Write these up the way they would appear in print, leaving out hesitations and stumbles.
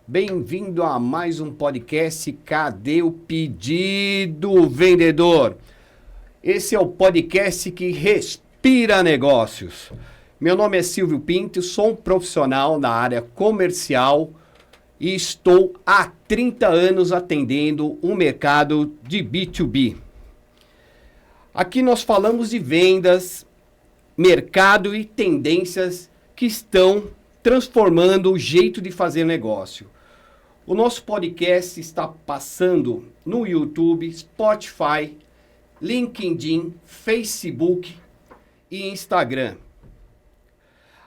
Bem-vindo a mais um podcast Cadê o Pedido Vendedor? Esse é o podcast que respira negócios. Meu nome é Silvio Pinto, sou um profissional na área comercial e estou há 30 anos atendendo o mercado de B2B. Aqui nós falamos de vendas, mercado e tendências que estão transformando o jeito de fazer negócio. O nosso podcast está passando no YouTube, Spotify, LinkedIn, Facebook e Instagram.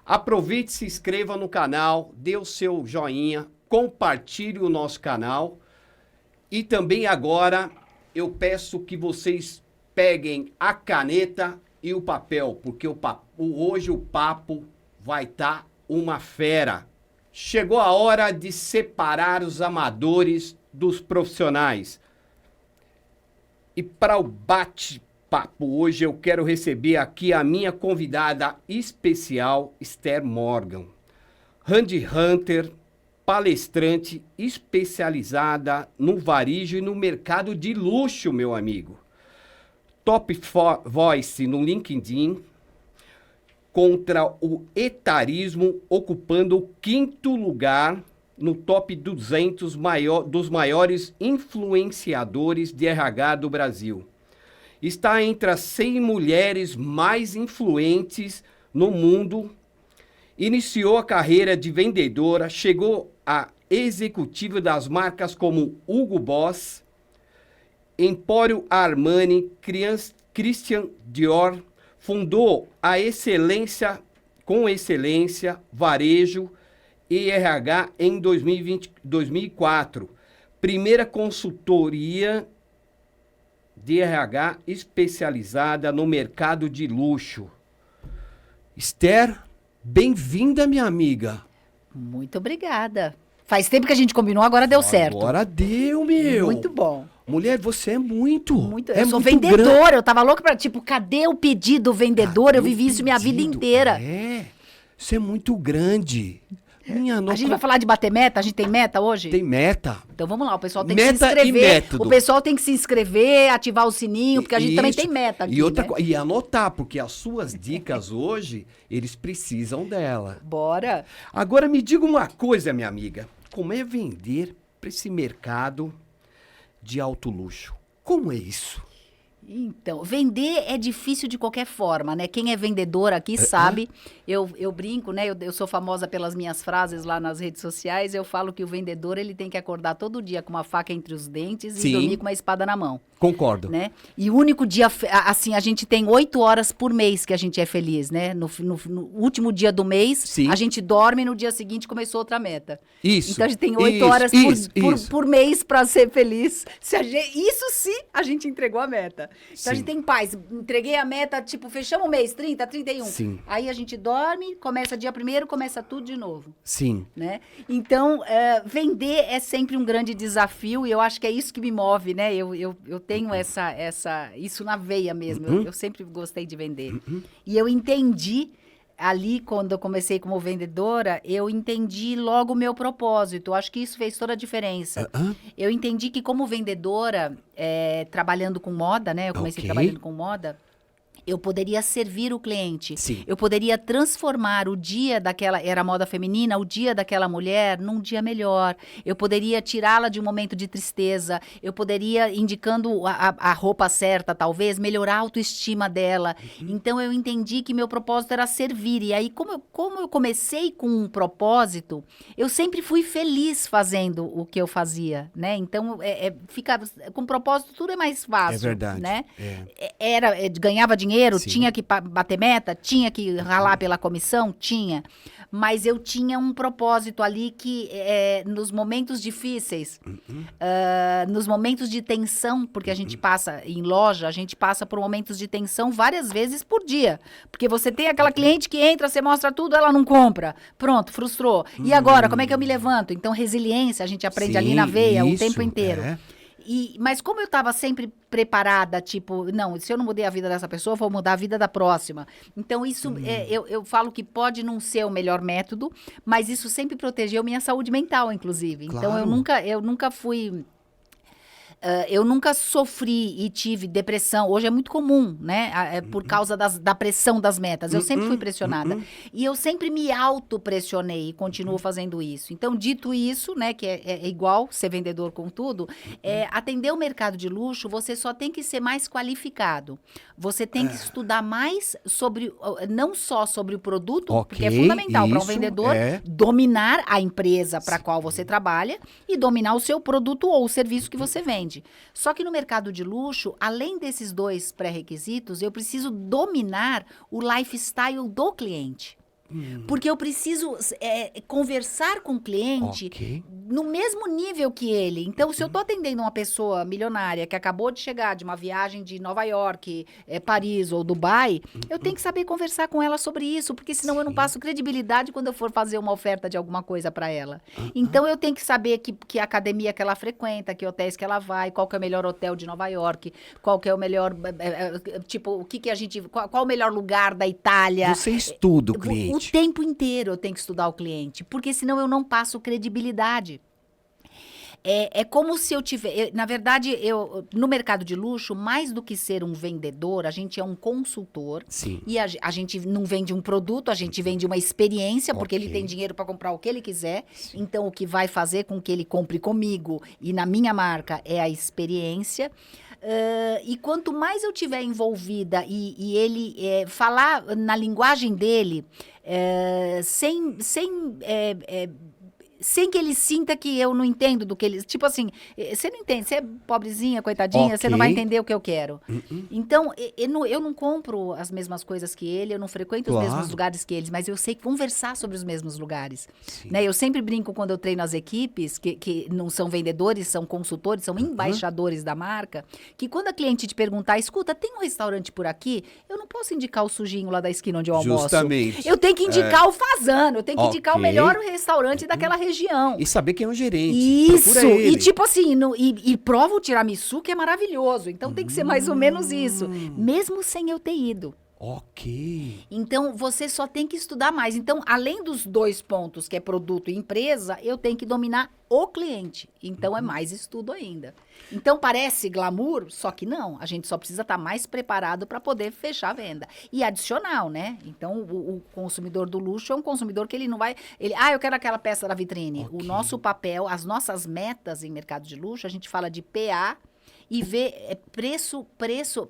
Aproveite e se inscreva no canal, dê o seu joinha, compartilhe o nosso canal e também agora eu peço que vocês peguem a caneta e o papel, porque hoje o papo vai estar uma fera. Chegou a hora de separar os amadores dos profissionais. E para o bate-papo hoje eu quero receber aqui a minha convidada especial, Esther Morgan. Hunter, palestrante especializada no varejo e no mercado de luxo, meu amigo. Top Voice no LinkedIn, contra o etarismo, ocupando o 5º lugar no top 200 dos maiores influenciadores de RH do Brasil. Está entre as 100 mulheres mais influentes no mundo. Iniciou a carreira de vendedora, chegou a executiva das marcas como Hugo Boss, Empório Armani, Christian Dior, fundou a com excelência, varejo e RH em 2004. Primeira consultoria de RH especializada no mercado de luxo. Esther, bem-vinda, minha amiga. Muito obrigada. Faz tempo que a gente combinou, agora deu certo. Agora deu, meu. Muito bom. Mulher, você é muito. Eu sou vendedora, eu tava louca pra, cadê o pedido vendedor? Eu vivi isso minha vida inteira. Você é muito grande. A gente vai falar de bater meta? A gente tem meta hoje? Tem meta. Então vamos lá, o pessoal tem que se inscrever. E método. O pessoal tem que se inscrever, ativar o sininho, porque a gente também tem meta aqui, E anotar, porque as suas dicas hoje, eles precisam dela. Bora. Agora me diga uma coisa, minha amiga. Como é vender para esse mercado de alto luxo? Como é isso? Então, vender é difícil de qualquer forma, né? Quem é vendedor aqui sabe, eu brinco, né? Eu sou famosa pelas minhas frases lá nas redes sociais, eu falo que o vendedor, ele tem que acordar todo dia com uma faca entre os dentes e dormir com uma espada na mão. Concordo. Né? E o único dia, assim, a gente tem 8 horas por mês que a gente é feliz, né? No último dia do mês, a gente dorme e no dia seguinte começou outra meta. Isso. Então a gente tem 8 horas por mês para ser feliz. Isso sim, a gente entregou a meta. Então a gente tem paz. Entreguei a meta, fechamos o mês, 30, 31. Sim. Aí a gente dorme, começa dia 1º, começa tudo de novo. Sim. Né? Então, vender é sempre um grande desafio e eu acho que é isso que me move, né? Eu tenho isso na veia mesmo. Eu sempre gostei de vender. E eu entendi, ali, quando eu comecei como vendedora, eu entendi logo o meu propósito. Eu acho que isso fez toda a diferença. Eu entendi que como vendedora, trabalhando com moda, né? Eu comecei trabalhando com moda. Eu poderia servir o cliente. Sim. Eu poderia transformar o dia daquela, era moda feminina, o dia daquela mulher num dia melhor. Eu poderia tirá-la de um momento de tristeza. Eu poderia, indicando a roupa certa, talvez, melhorar a autoestima dela. Então, eu entendi que meu propósito era servir. E aí, como eu comecei com um propósito, eu sempre fui feliz fazendo o que eu fazia, né? Então, com propósito, tudo é mais fácil. É verdade. Né? Ganhava dinheiro, tinha que bater meta, tinha que ralar pela comissão, tinha. Mas eu tinha um propósito ali que nos momentos difíceis, nos momentos de tensão, porque a gente passa em loja, a gente passa por momentos de tensão várias vezes por dia. Porque você tem aquela cliente que entra, você mostra tudo, ela não compra. Pronto, frustrou. E agora, como é que eu me levanto? Então, resiliência, a gente aprende ali na veia o tempo inteiro. Mas como eu estava sempre preparada, tipo, não, se eu não mudei a vida dessa pessoa, eu vou mudar a vida da próxima. Então, isso, eu falo que pode não ser o melhor método, mas isso sempre protegeu minha saúde mental, inclusive. Claro. Então, eu nunca fui... eu nunca sofri e tive depressão. Hoje é muito comum, né? Por causa da pressão das metas. Eu sempre fui pressionada. E eu sempre me autopressionei e continuo fazendo isso. Então, dito isso, né? Que é igual ser vendedor com tudo. Atender o mercado de luxo, você só tem que ser mais qualificado. Você tem que estudar mais sobre... Não só sobre o produto, porque é fundamental para um vendedor dominar a empresa para a qual você trabalha e dominar o seu produto ou o serviço que você vende. Só que no mercado de luxo, além desses dois pré-requisitos, eu preciso dominar o lifestyle do cliente. Porque eu preciso conversar com o cliente no mesmo nível que ele. Então, se eu estou atendendo uma pessoa milionária que acabou de chegar de uma viagem de Nova York, Paris ou Dubai, eu tenho que saber conversar com ela sobre isso, porque senão eu não passo credibilidade quando eu for fazer uma oferta de alguma coisa para ela. Então, eu tenho que saber que academia que ela frequenta, que hotéis que ela vai, qual que é o melhor hotel de Nova York, qual que é o melhor, tipo, o que a gente, qual o melhor lugar da Itália. Você estuda o cliente. O tempo inteiro eu tenho que estudar o cliente, porque senão eu não passo credibilidade. É como se eu tivesse... Na verdade, no mercado de luxo, mais do que ser um vendedor, a gente é um consultor. Sim. E a gente não vende um produto, a gente vende uma experiência, porque ele tem dinheiro para comprar o que ele quiser. Sim. Então, o que vai fazer com que ele compre comigo e na minha marca é a experiência. E quanto mais eu tiver envolvida e ele falar na linguagem dele, sem que ele sinta que eu não entendo do que ele... Tipo assim, você não entende, você é pobrezinha, coitadinha, você não vai entender o que eu quero. Então, eu não compro as mesmas coisas que ele, eu não frequento os mesmos lugares que eles, mas eu sei conversar sobre os mesmos lugares. Né? Eu sempre brinco quando eu treino as equipes, que não são vendedores, são consultores, são embaixadores da marca, que quando a cliente te perguntar, escuta, tem um restaurante por aqui? Eu não posso indicar o sujinho lá da esquina onde eu almoço. Justamente. Eu tenho que indicar o fazano, eu tenho que indicar o melhor restaurante daquela região. E saber quem é o gerente. Isso, e tipo assim, e prova o tiramisu que é maravilhoso. Então tem que ser mais ou menos isso, mesmo sem eu ter ido. Ok. Então, você só tem que estudar mais. Então, além dos dois pontos, que é produto e empresa, eu tenho que dominar o cliente. Então, é mais estudo ainda. Então, parece glamour, só que não. A gente só precisa estar mais preparado para poder fechar a venda. E adicional, né? Então, o consumidor do luxo é um consumidor que ele não vai... eu quero aquela peça da vitrine. Okay. O nosso papel, as nossas metas em mercado de luxo, a gente fala de PA e vê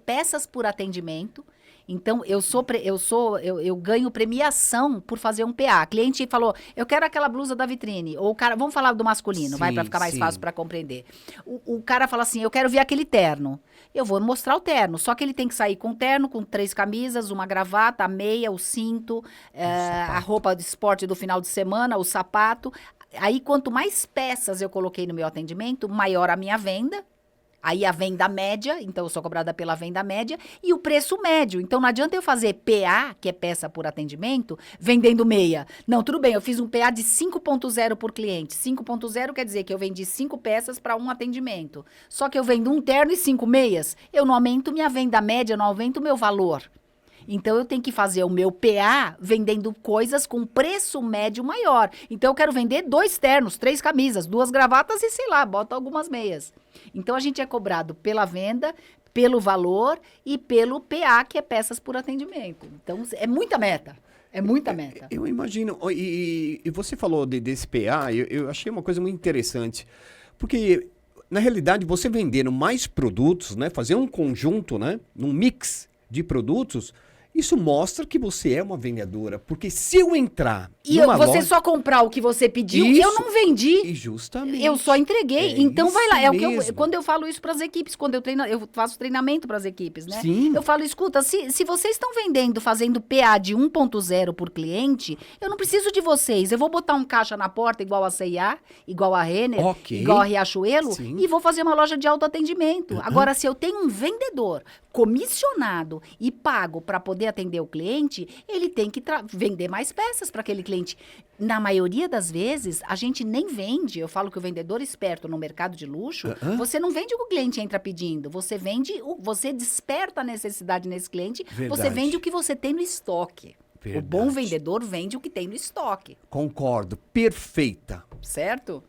peças por atendimento. Então, eu ganho premiação por fazer um PA. A cliente falou, eu quero aquela blusa da vitrine. Ou o cara, vamos falar do masculino, vai, para ficar mais fácil para compreender. O cara fala assim, eu quero ver aquele terno. Eu vou mostrar o terno, só que ele tem que sair com terno, com 3 camisas, uma gravata, a meia, o cinto, a roupa de esporte do final de semana, o sapato. Aí, quanto mais peças eu coloquei no meu atendimento, maior a minha venda. Aí a venda média, então eu sou cobrada pela venda média, e o preço médio. Então não adianta eu fazer PA, que é peça por atendimento, vendendo meia. Não, tudo bem, eu fiz um PA de 5.0 por cliente. 5.0 quer dizer que eu vendi 5 peças para um atendimento. Só que eu vendo um terno e 5 meias. Eu não aumento minha venda média, não aumento o meu valor. Então, eu tenho que fazer o meu PA vendendo coisas com preço médio maior. Então, eu quero vender 2 ternos, 3 camisas, 2 gravatas e, sei lá, bota algumas meias. Então, a gente é cobrado pela venda, pelo valor e pelo PA, que é peças por atendimento. Então, é muita meta. É muita meta. Eu imagino. E você falou desse PA, eu achei uma coisa muito interessante. Porque, na realidade, você vendendo mais produtos, né? Fazer um conjunto, né? Um mix de produtos... Isso mostra que você é uma vendedora, porque se eu entrar numa você loja... só comprar o que você pediu, isso, eu não vendi. E justamente. Eu só entreguei. Então vai lá. Mesmo. Quando eu falo isso para as equipes, quando eu faço treinamento para as equipes, né? Sim. Eu falo, escuta, se vocês estão fazendo PA de 1.0 por cliente, eu não preciso de vocês. Eu vou botar um caixa na porta igual a C&A, igual a Renner, igual a Riachuelo, e vou fazer uma loja de autoatendimento. Agora, se eu tenho um vendedor comissionado e pago para poder poder atender o cliente, ele tem que vender mais peças para aquele cliente. Na maioria das vezes, a gente nem vende. Eu falo que o vendedor esperto no mercado de luxo, você não vende o que o cliente entra pedindo. Você vende, você desperta a necessidade nesse cliente, você vende o que você tem no estoque. Verdade. O bom vendedor vende o que tem no estoque. Concordo. Perfeita. Certo?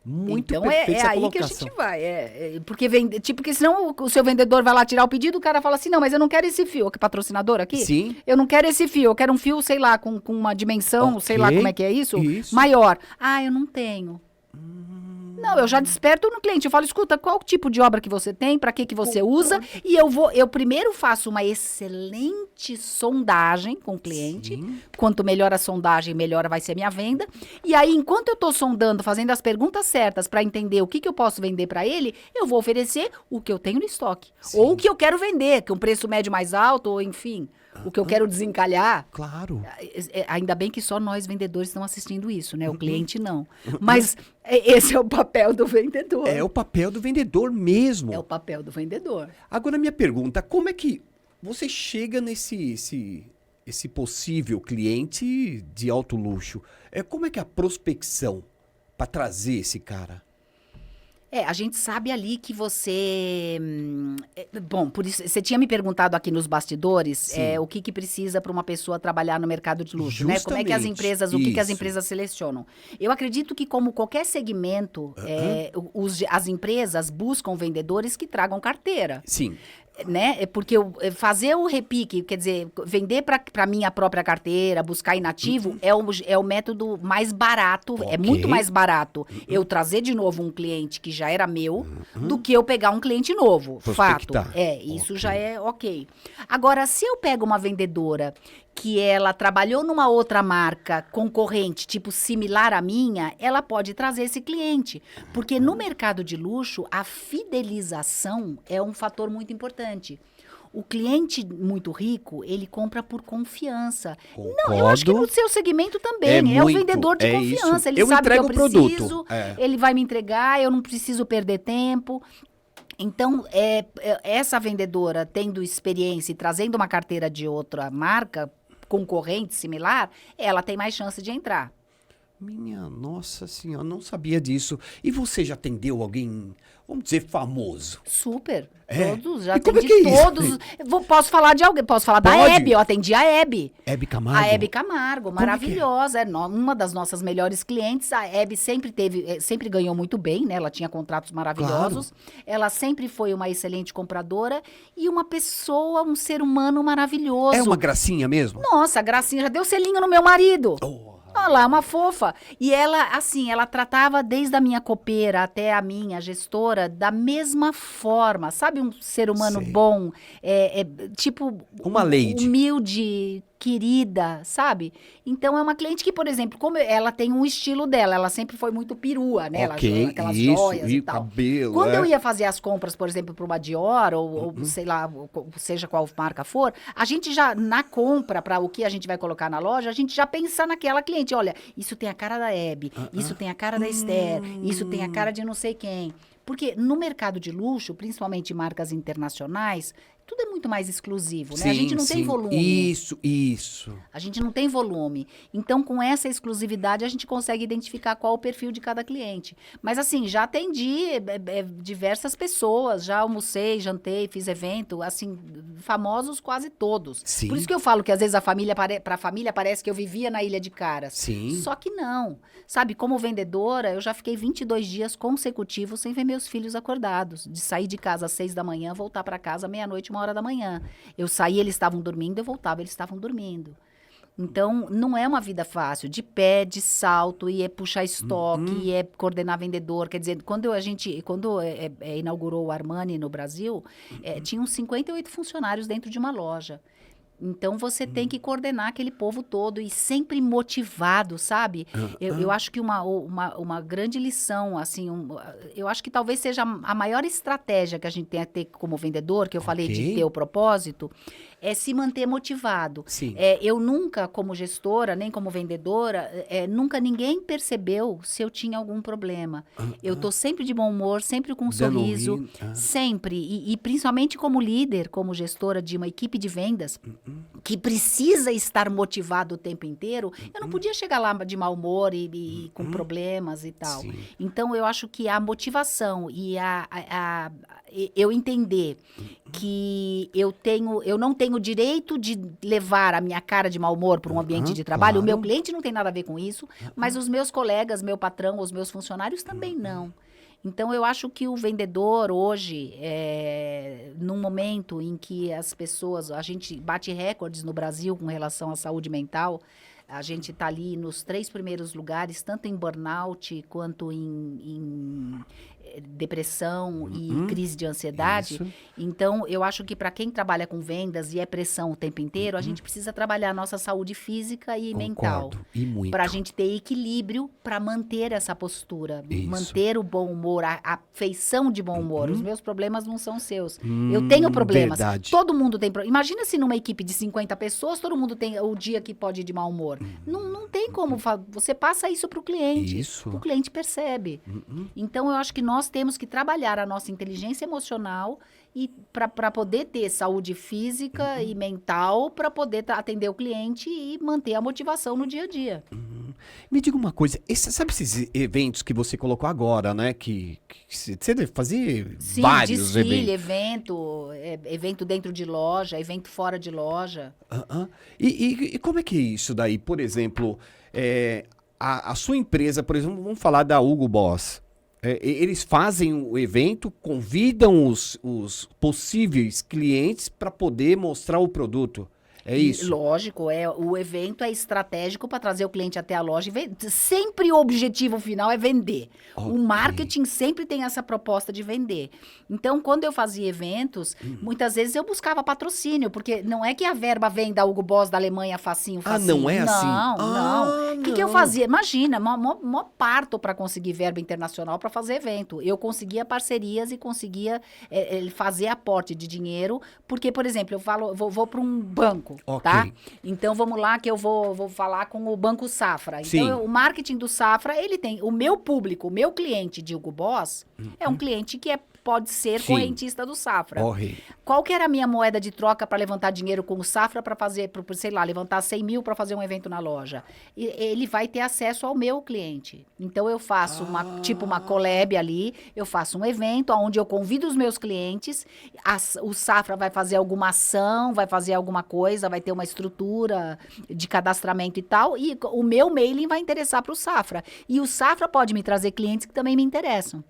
Muito então perfeita essa aí colocação. que a gente vai. Porque senão o seu vendedor vai lá tirar o pedido, o cara fala assim, não, mas eu não quero esse fio. Que patrocinador aqui? Sim. Eu não quero esse fio, eu quero um fio, sei lá, com uma dimensão, sei lá como é que é isso, maior. Ah, eu não tenho. Não, eu já desperto no cliente. Eu falo, escuta, qual tipo de obra que você tem, para que você usa? E eu primeiro faço uma excelente sondagem com o cliente. Sim. Quanto melhor a sondagem, melhor vai ser a minha venda. E aí, enquanto eu estou sondando, fazendo as perguntas certas para entender o que eu posso vender para ele, eu vou oferecer o que eu tenho no estoque. Sim. Ou o que eu quero vender, que é um preço médio mais alto, ou enfim... O que eu quero desencalhar. Claro. Ainda bem que só nós vendedores estão assistindo isso, né? O cliente não. Mas esse é o papel do vendedor. É o papel do vendedor mesmo. É o papel do vendedor. Agora, minha pergunta, como é que você chega nesse esse possível cliente de alto luxo? Como é que é a prospecção para trazer esse cara? A gente sabe ali que você... Bom, por isso, você tinha me perguntado aqui nos bastidores o que precisa para uma pessoa trabalhar no mercado de luxo, né? Como é que as empresas, o que as empresas selecionam? Eu acredito que, como qualquer segmento, as empresas buscam vendedores que tragam carteira. Sim. Né? Porque fazer o repique, quer dizer, vender para minha própria carteira, buscar inativo, é o método mais barato, é muito mais barato eu trazer de novo um cliente que já era meu do que eu pegar um cliente novo. Prospectar. Fato. Isso já é ok. Agora, se eu pego uma vendedora que ela trabalhou numa outra marca concorrente, tipo similar à minha, ela pode trazer esse cliente. Porque no mercado de luxo, a fidelização é um fator muito importante. O cliente muito rico, ele compra por confiança. Concordo. Não, eu acho que no seu segmento também. É o vendedor de confiança. Ele sabe que eu preciso, ele vai me entregar, eu não preciso perder tempo. Então, essa vendedora tendo experiência e trazendo uma carteira de outra marca, concorrente, similar, ela tem mais chance de entrar. Minha nossa senhora, não sabia disso. E você já atendeu alguém, vamos dizer, famoso? Super. Todos, já atendi todos. Posso falar de alguém, posso falar da Hebe, eu atendi a Hebe. Hebe Camargo? A Hebe Camargo, maravilhosa. Uma das nossas melhores clientes. A Hebe sempre ganhou muito bem, né? Ela tinha contratos maravilhosos. Claro. Ela sempre foi uma excelente compradora e uma pessoa, um ser humano maravilhoso. É uma gracinha mesmo? Nossa, gracinha, já deu selinho no meu marido. Olha lá, uma fofa. E ela, assim, ela tratava desde a minha copeira até a minha gestora da mesma forma. Sabe, um ser humano bom, tipo... Uma lady. Humilde, querida, sabe? Então, é uma cliente que, por exemplo, como ela tem um estilo dela, ela sempre foi muito perua, né? Aquelas joias e tal. Cabelo, quando eu ia fazer as compras, por exemplo, para uma Dior, ou sei lá, seja qual marca for, a gente já, na compra, para o que a gente vai colocar na loja, a gente já pensa naquela cliente. Olha, isso tem a cara da Hebe, isso tem a cara da Esther, isso tem a cara de não sei quem. Porque no mercado de luxo, principalmente marcas internacionais, tudo é muito mais exclusivo, né? Sim, a gente não tem volume. Isso. A gente não tem volume. Então, com essa exclusividade, a gente consegue identificar qual o perfil de cada cliente. Mas, assim, já atendi diversas pessoas, já almocei, jantei, fiz evento, assim, famosos quase todos. Sim. Por isso que eu falo que, às vezes, para a família parece que eu vivia na Ilha de Caras. Sim. Só que não. Sabe, como vendedora, eu já fiquei 22 dias consecutivos sem ver meus filhos acordados. De sair de casa às 6 da manhã, voltar para casa meia-noite, 1 hora da manhã. Eu saí, eles estavam dormindo, eu voltava, eles estavam dormindo. Então, não é uma vida fácil. De pé, de salto, e puxar estoque, e coordenar vendedor. Quer dizer, quando inaugurou o Armani no Brasil, tinham 58 funcionários dentro de uma loja. Então, você tem que coordenar aquele povo todo e sempre motivado, sabe? Eu acho que uma grande lição, assim, eu acho que talvez seja a maior estratégia que a gente tem a ter como vendedor, que eu falei de ter o propósito, é se manter motivado. Sim. Eu nunca, como gestora, nem como vendedora, nunca ninguém percebeu se eu tinha algum problema. Eu tô sempre de bom humor, sempre com um sorriso, sempre. E principalmente como líder, como gestora de uma equipe de vendas, que precisa estar motivado o tempo inteiro, eu não podia chegar lá de mau humor e com problemas e tal. Sim. Então, eu acho que a motivação e eu entender que eu não tenho direito de levar a minha cara de mau humor para um ambiente de trabalho. Claro. O meu cliente não tem nada a ver com isso, mas os meus colegas, meu patrão, os meus funcionários também não. Então, eu acho que o vendedor hoje, num momento em que as pessoas, a gente bate recordes no Brasil com relação à saúde mental, a gente está ali nos 3 primeiros lugares, tanto em burnout quanto em depressão e crise de ansiedade. Isso. Então, eu acho que para quem trabalha com vendas e é pressão o tempo inteiro, a gente precisa trabalhar a nossa saúde física e mental. Concordo. E muito. Para a gente ter equilíbrio, para manter essa postura, Isso. manter o bom humor, a feição de bom humor. Os meus problemas não são seus. Eu tenho problemas. Verdade. Todo mundo tem problemas. Imagina se numa equipe de 50 pessoas, todo mundo tem o dia que pode ir de mau humor. Não tem como. Você passa isso para o cliente. Isso. O cliente percebe. Então, eu acho que nós temos que trabalhar a nossa inteligência emocional e para poder ter saúde física e mental, para poder atender o cliente e manter a motivação no dia a dia. Me diga uma coisa, sabe esses eventos que você colocou agora, né? Que você deve fazer Sim, vários desfile, eventos. evento dentro de loja, evento fora de loja. E como é que é isso daí? Por exemplo, a sua empresa, por exemplo, vamos falar da Hugo Boss. Eles fazem o evento, convidam os possíveis clientes para poder mostrar o produto. É isso? Lógico, o evento é estratégico para trazer o cliente até a loja e vender. Sempre o objetivo final é vender. Ok. O marketing sempre tem essa proposta de vender. Então, quando eu fazia eventos, muitas vezes eu buscava patrocínio, porque não é que a verba vem da Hugo Boss da Alemanha facinho. Não é assim? Não. O que eu fazia? Imagina, mó parto para conseguir verba internacional para fazer evento. Eu conseguia parcerias e conseguia fazer aporte de dinheiro, porque, por exemplo, vou para um banco. Ok. Tá? Então, vamos lá que eu vou falar com o Banco Safra. Sim. Então, o marketing do Safra, ele tem o meu público, o meu cliente de Hugo Boss, é um cliente que pode ser Sim. correntista do Safra. Qual que era a minha moeda de troca para levantar dinheiro com o Safra para fazer, sei lá, levantar 100 mil para fazer um evento na loja? Ele vai ter acesso ao meu cliente. Então, eu faço uma collab ali, eu faço um evento onde eu convido os meus clientes, o Safra vai fazer alguma ação, vai fazer alguma coisa, vai ter uma estrutura de cadastramento e tal, e o meu mailing vai interessar para o Safra. E o Safra pode me trazer clientes que também me interessam.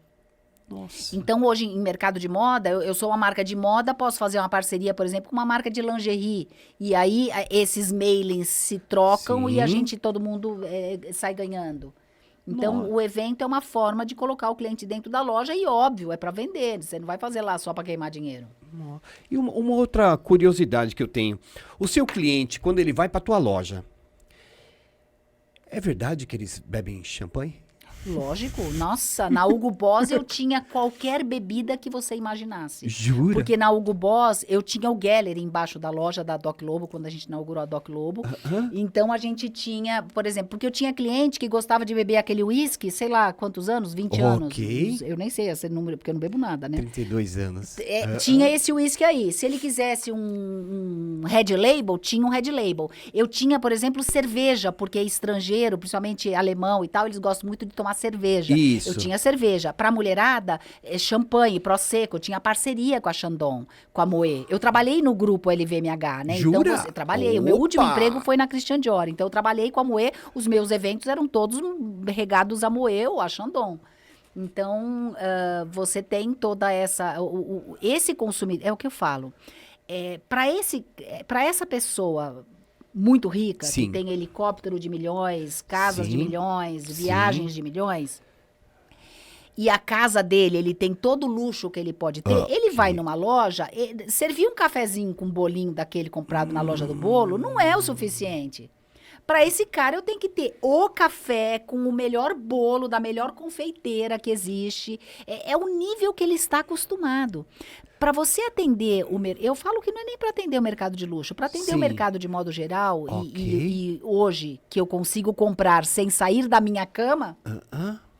Nossa. Então, hoje, em mercado de moda, eu sou uma marca de moda, posso fazer uma parceria, por exemplo, com uma marca de lingerie. E aí, esses mailings se trocam e todo mundo sai ganhando. Então, o evento é uma forma de colocar o cliente dentro da loja e, óbvio, é para vender. Você não vai fazer lá só para queimar dinheiro. E uma outra curiosidade que eu tenho. O seu cliente, quando ele vai para tua loja, é verdade que eles bebem champanhe? Lógico. Nossa, na Hugo Boss eu tinha qualquer bebida que você imaginasse. Jura? Porque na Hugo Boss eu tinha o Gallery embaixo da loja da Doc Lobo, quando a gente inaugurou a Doc Lobo. Então a gente tinha, por exemplo, porque eu tinha cliente que gostava de beber aquele whisky, sei lá quantos anos, 20 anos. Eu nem sei esse número, porque eu não bebo nada, né? 32 anos. Tinha esse whisky aí. Se ele quisesse um Red Label, tinha um Red Label. Eu tinha, por exemplo, cerveja, porque estrangeiro, principalmente alemão e tal, eles gostam muito de tomar cerveja. Isso. Eu tinha cerveja. Pra mulherada, champanhe, prosecco. Eu tinha parceria com a Chandon, com a Moët. Eu trabalhei no grupo LVMH, né? Jura? Então, eu trabalhei. Opa! O meu último emprego foi na Christian Dior. Então, eu trabalhei com a Moët. Os meus eventos eram todos regados a Moët ou a Chandon. Então, você tem toda essa... esse consumidor... É o que eu falo. Para essa pessoa... muito rica, Sim. que tem helicóptero de milhões, casas Sim. de milhões, Sim. viagens de milhões, e a casa dele, ele tem todo o luxo que ele pode ter, ele vai numa loja, servir um cafezinho com um bolinho daquele comprado na loja do bolo, não é o suficiente. Para esse cara, eu tenho que ter o café com o melhor bolo da melhor confeiteira que existe. É o nível que ele está acostumado. Para você atender eu falo que não é nem para atender o mercado de luxo, para atender o mercado de modo geral, e hoje que eu consigo comprar sem sair da minha cama,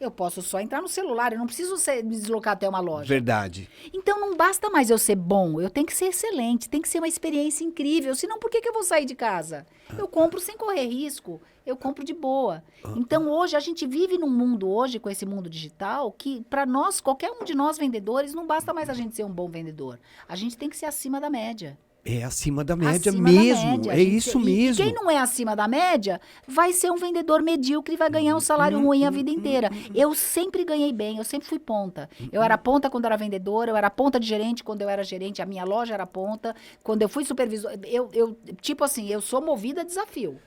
eu posso só entrar no celular, eu não preciso me deslocar até uma loja. Verdade. Então não basta mais eu ser bom, eu tenho que ser excelente, tem que ser uma experiência incrível, senão por que eu vou sair de casa? Eu compro sem correr risco, eu compro de boa. Então hoje a gente vive num mundo hoje, com esse mundo digital, que para nós, qualquer um de nós vendedores, não basta mais a gente ser um bom vendedor, a gente tem que ser acima da média. É acima da média Acima mesmo, da média. é isso mesmo. E quem não é acima da média vai ser um vendedor medíocre e vai ganhar um salário ruim a vida inteira. Eu sempre ganhei bem, eu sempre fui ponta. Eu era ponta quando era vendedora, eu era ponta de gerente quando eu era gerente, a minha loja era ponta. Quando eu fui supervisor, tipo assim, eu sou movida a desafio.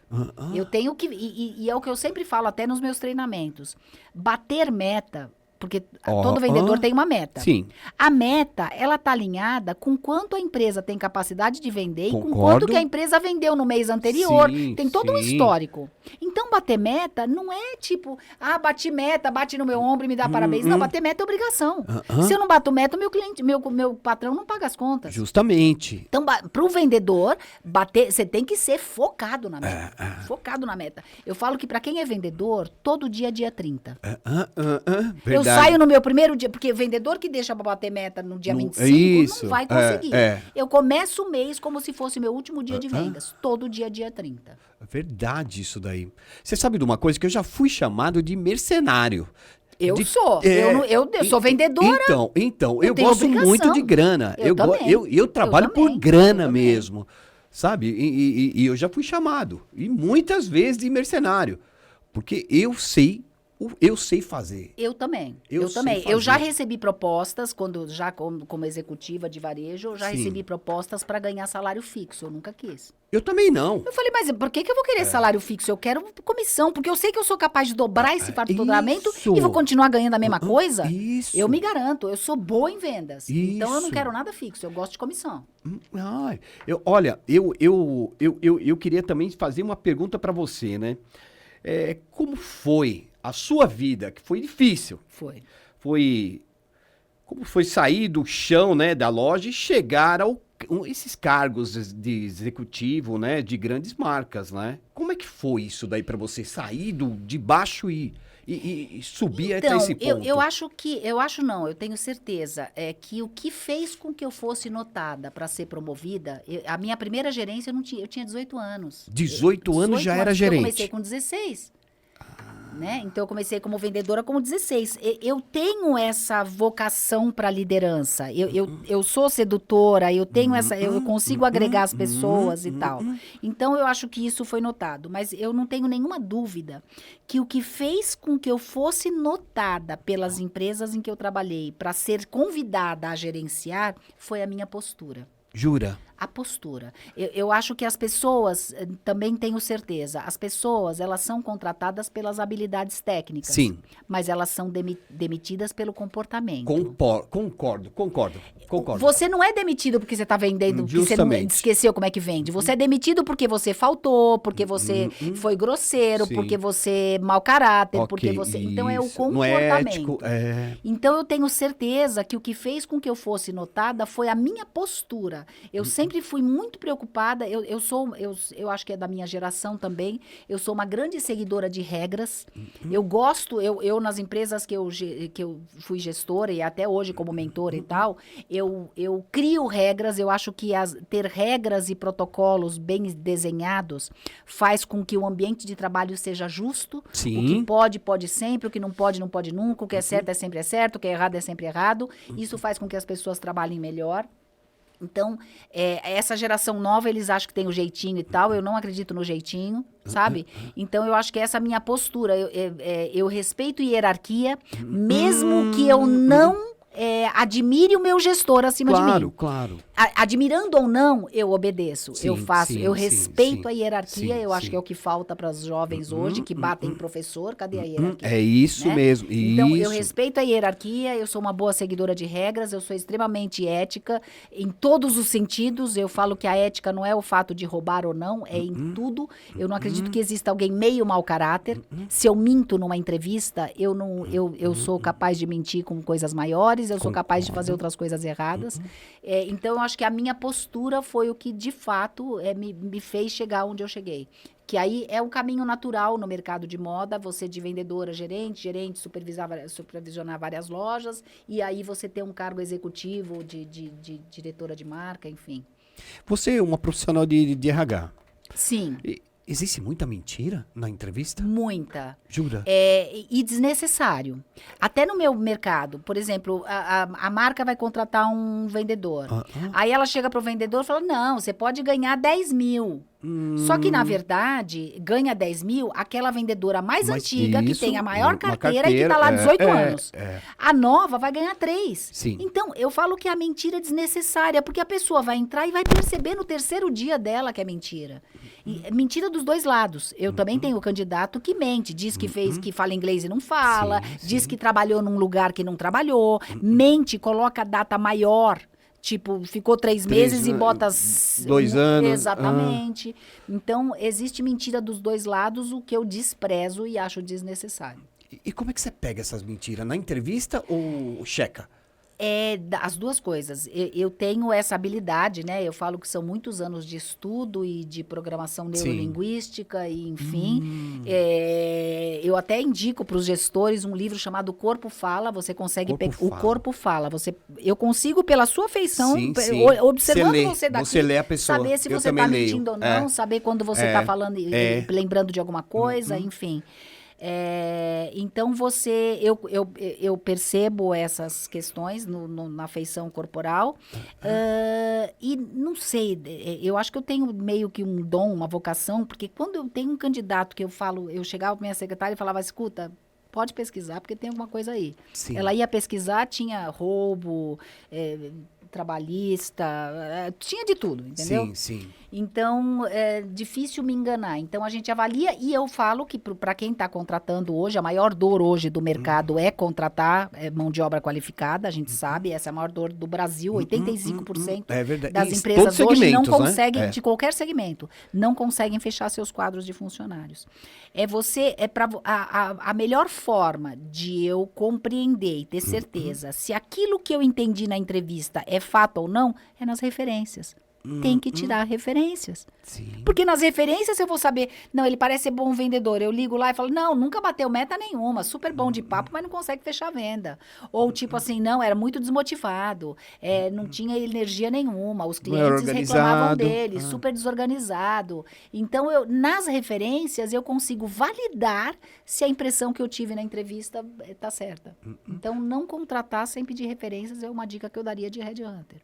Eu tenho que, e é o que eu sempre falo até nos meus treinamentos, bater meta. Porque todo vendedor tem uma meta. Sim. A meta, ela tá alinhada com quanto a empresa tem capacidade de vender Concordo. e com quanto que a empresa vendeu no mês anterior. Sim, tem todo um sim. histórico. Então, bater meta não é tipo, bati meta, bate no meu ombro e me dá parabéns. Não, bater meta é obrigação. Se eu não bato meta, meu cliente, meu patrão não paga as contas. Justamente. Então, para o vendedor, você tem que ser focado na meta. Focado na meta. Eu falo que para quem é vendedor, todo dia é dia 30. Verdade. Eu saio no meu primeiro dia, porque vendedor que deixa para bater meta no dia 25 não vai conseguir. Eu começo o mês como se fosse meu último dia de vendas. Todo dia é dia 30. Verdade isso daí. Você sabe de uma coisa que eu já fui chamado de mercenário. Eu sou. Eu sou vendedora. Então eu tenho gosto obrigação. muito de grana. Eu trabalho por grana mesmo. Sabe? E eu já fui chamado. E muitas vezes de mercenário. Porque eu sei fazer. Eu também. Eu também. sei fazer. Eu já recebi propostas, como executiva de varejo, eu já Sim. recebi propostas para ganhar salário fixo. Eu nunca quis. Eu também não. Eu falei, mas por que eu vou querer salário fixo? Eu quero comissão, porque eu sei que eu sou capaz de dobrar esse faturamento e vou continuar ganhando a mesma coisa. Isso. Eu me garanto, eu sou boa em vendas. Então eu não Isso. quero nada fixo, eu gosto de comissão. Olha, eu queria também fazer uma pergunta para você, né? Como foi a sua vida, que foi difícil? Como foi sair do chão, né, da loja e chegar esses cargos de executivo, né, de grandes marcas, né? Como é que foi isso daí para você sair de baixo e subir até esse ponto? Eu tenho certeza que o que fez com que eu fosse notada para ser promovida, a minha primeira gerência eu tinha 18 anos. 18 anos já era gerente. Eu comecei com 16. Né? Então, eu comecei como vendedora com 16. Eu tenho essa vocação para liderança. Eu sou sedutora, eu tenho eu consigo agregar as pessoas e tal. Então, eu acho que isso foi notado. Mas eu não tenho nenhuma dúvida que o que fez com que eu fosse notada pelas empresas em que eu trabalhei para ser convidada a gerenciar foi a minha postura. Jura? A postura. Eu acho que as pessoas, também tenho certeza, as pessoas, elas são contratadas pelas habilidades técnicas. Sim. Mas elas são demitidas pelo comportamento. Concordo. Você não é demitido porque você está vendendo, porque você não esqueceu como é que vende. Você é demitido porque você faltou, porque você foi grosseiro, Sim. porque você é mau caráter, porque você... Então, é o comportamento. Não é ético, Então, eu tenho certeza que o que fez com que eu fosse notada foi a minha postura. Eu sempre fui muito preocupada, eu acho que é da minha geração também, eu sou uma grande seguidora de regras, eu gosto, eu nas empresas que eu fui gestora e até hoje como mentora e tal, eu crio regras, eu acho que ter regras e protocolos bem desenhados faz com que o ambiente de trabalho seja justo. Sim. O que pode sempre, o que não pode nunca, o que é certo é sempre certo, o que é errado é sempre errado. Isso faz com que as pessoas trabalhem melhor. Então, essa geração nova, eles acham que tem o jeitinho e tal. Eu não acredito no jeitinho, sabe? Então, eu acho que essa é a minha postura. Eu respeito hierarquia, mesmo que eu não admire o meu gestor acima de mim. Claro. admirando ou não, eu obedeço. Sim, eu faço, sim, eu sim, respeito sim. a hierarquia. Sim, eu acho sim. que é o que falta para os jovens hoje, que batem em professor. Cadê a hierarquia? É isso Né? mesmo. Então, eu Isso. respeito a hierarquia, eu sou uma boa seguidora de regras, eu sou extremamente ética em todos os sentidos. Eu falo que a ética não é o fato de roubar ou não, é em tudo. Eu não acredito que exista alguém meio mau caráter. Se eu minto numa entrevista, eu sou capaz de mentir com coisas maiores, eu sou capaz de fazer outras coisas erradas. Então, eu acho que a minha postura foi o que, de fato, me fez chegar onde eu cheguei. Que aí é um caminho natural no mercado de moda, você de vendedora, gerente, supervisionar várias lojas, e aí você ter um cargo executivo de diretora de marca, enfim. Você é uma profissional de RH. Sim. Existe muita mentira na entrevista? Muita. Jura? E desnecessário. Até no meu mercado, por exemplo, a marca vai contratar um vendedor. Aí ela chega pro vendedor e fala, não, você pode ganhar 10 mil. Só que, na verdade, ganha 10 mil aquela vendedora mais antiga, que tem a maior carteira e que está lá 18 anos. A nova vai ganhar 3. Sim. Então, eu falo que a mentira é desnecessária, porque a pessoa vai entrar e vai perceber no terceiro dia dela que é mentira. E é mentira dos dois lados. Eu também tenho o candidato que mente, diz que que fala inglês e não fala, diz que trabalhou num lugar que não trabalhou, mente, coloca a data maior. Tipo, ficou 3 meses e bota 2 anos. Exatamente. Então, existe mentira dos dois lados, o que eu desprezo e acho desnecessário. E como é que você pega essas mentiras? Na entrevista ou checa? As duas coisas. Eu tenho essa habilidade, né? Eu falo que são muitos anos de estudo e de programação neurolinguística, e enfim. Eu até indico para os gestores um livro chamado Corpo Fala. Você consegue pegar. O Corpo Fala. Eu consigo, pela sua feição, observando você daqui, você lê a pessoa. saber se você está mentindo ou não, saber quando você está falando, lembrando de alguma coisa, enfim. Então eu percebo essas questões na feição corporal e não sei, eu acho que eu tenho meio que um dom, uma vocação, porque quando eu tenho um candidato que eu chegava para minha secretária e falava, escuta, pode pesquisar porque tem alguma coisa aí. Sim. Ela ia pesquisar, tinha roubo, trabalhista, tinha de tudo, entendeu? Sim. Então, é difícil me enganar. Então, a gente avalia e eu falo que para quem está contratando hoje, a maior dor hoje do mercado é contratar mão de obra qualificada, a gente sabe, essa é a maior dor do Brasil, 85% das empresas hoje não conseguem, né? De qualquer segmento, não conseguem fechar seus quadros de funcionários. A melhor forma de eu compreender e ter certeza se aquilo que eu entendi na entrevista é fato ou não, é nas referências. Tem que tirar referências. Sim. Porque nas referências eu vou saber, não, ele parece ser bom vendedor. Eu ligo lá e falo, não, nunca bateu meta nenhuma, super bom de papo, mas não consegue fechar a venda. Ou tipo assim, não, era muito desmotivado, não tinha energia nenhuma, os clientes reclamavam dele, super desorganizado. Então, nas referências, eu consigo validar se a impressão que eu tive na entrevista está certa. Então, não contratar sem pedir referências é uma dica que eu daria de headhunter.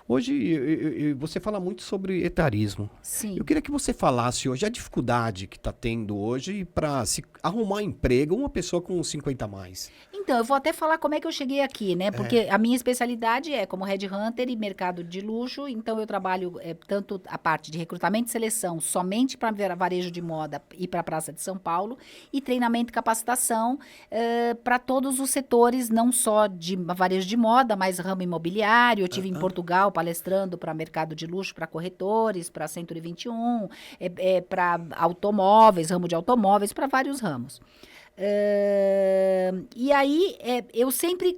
Hoje, você fala muito sobre etarismo. Sim. Eu queria que você falasse hoje a dificuldade que está tendo hoje para se arrumar emprego uma pessoa com 50 a mais. Então, eu vou até falar como é que eu cheguei aqui, né? Porque a minha especialidade é como headhunter e mercado de luxo. Então, eu trabalho tanto a parte de recrutamento e seleção somente para varejo de moda e para a Praça de São Paulo. E treinamento e capacitação para todos os setores, não só de varejo de moda, mas ramo imobiliário. Eu estive em Portugal palestrando para mercado de luxo, para corretores, para Century 21, para automóveis, ramo de automóveis, para vários ramos. E aí, eu sempre...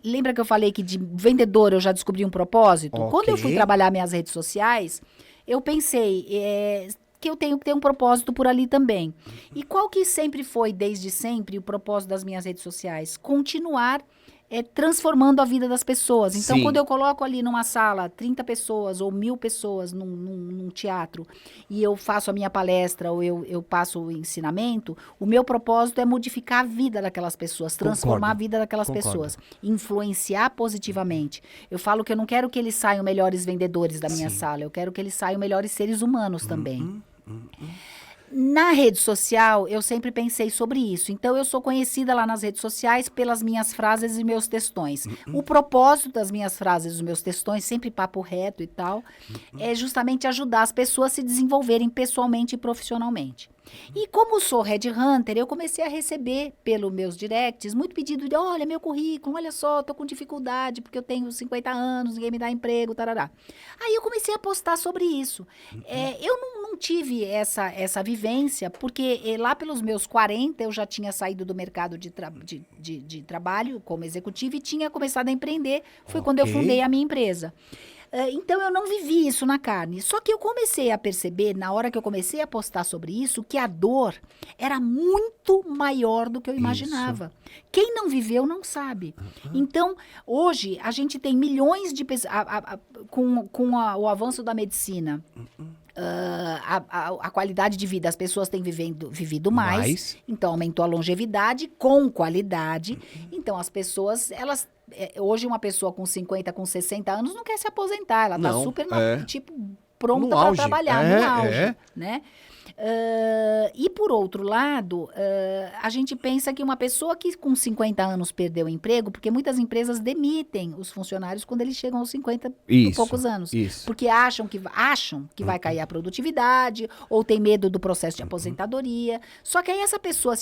Lembra que eu falei que de vendedor eu já descobri um propósito? Okay. Quando eu fui trabalhar minhas redes sociais, eu pensei que eu tenho que ter um propósito por ali também. E qual que sempre foi, desde sempre, o propósito das minhas redes sociais? Continuar transformando a vida das pessoas. Então, quando eu coloco ali numa sala 30 pessoas ou 1000 pessoas num teatro e eu faço a minha palestra ou eu passo o ensinamento, o meu propósito é modificar a vida daquelas pessoas, transformar a vida daquelas pessoas, influenciar positivamente. Eu falo que eu não quero que eles saiam melhores vendedores da minha sala, eu quero que eles saiam melhores seres humanos também. Na rede social, eu sempre pensei sobre isso. Então, eu sou conhecida lá nas redes sociais pelas minhas frases e meus textões. O propósito das minhas frases e dos meus textões, sempre papo reto e tal, é justamente ajudar as pessoas a se desenvolverem pessoalmente e profissionalmente. E como sou headhunter, eu comecei a receber pelos meus directs muito pedido de, olha, meu currículo, olha só, tô com dificuldade porque eu tenho 50 anos, ninguém me dá emprego, tarará. Aí eu comecei a postar sobre isso. Eu não tive essa vivência, porque lá pelos meus 40 eu já tinha saído do mercado de trabalho como executiva e tinha começado a empreender. Foi quando eu fundei a minha empresa. Então, eu não vivi isso na carne. Só que eu comecei a perceber, na hora que eu comecei a postar sobre isso, que a dor era muito maior do que eu imaginava. Quem não viveu não sabe. Então, hoje, a gente tem milhões de pessoas... Com o avanço da medicina... a qualidade de vida, as pessoas têm vivido mais, então aumentou a longevidade com qualidade. Então as pessoas, hoje uma pessoa com 50, com 60 anos não quer se aposentar, ela está super, pronta para trabalhar no auge, né? E por outro lado, a gente pensa que uma pessoa que com 50 anos perdeu o emprego, porque muitas empresas demitem os funcionários quando eles chegam aos 50 e poucos anos. Porque acham que vai cair a produtividade, ou tem medo do processo de aposentadoria. Só que aí essa pessoa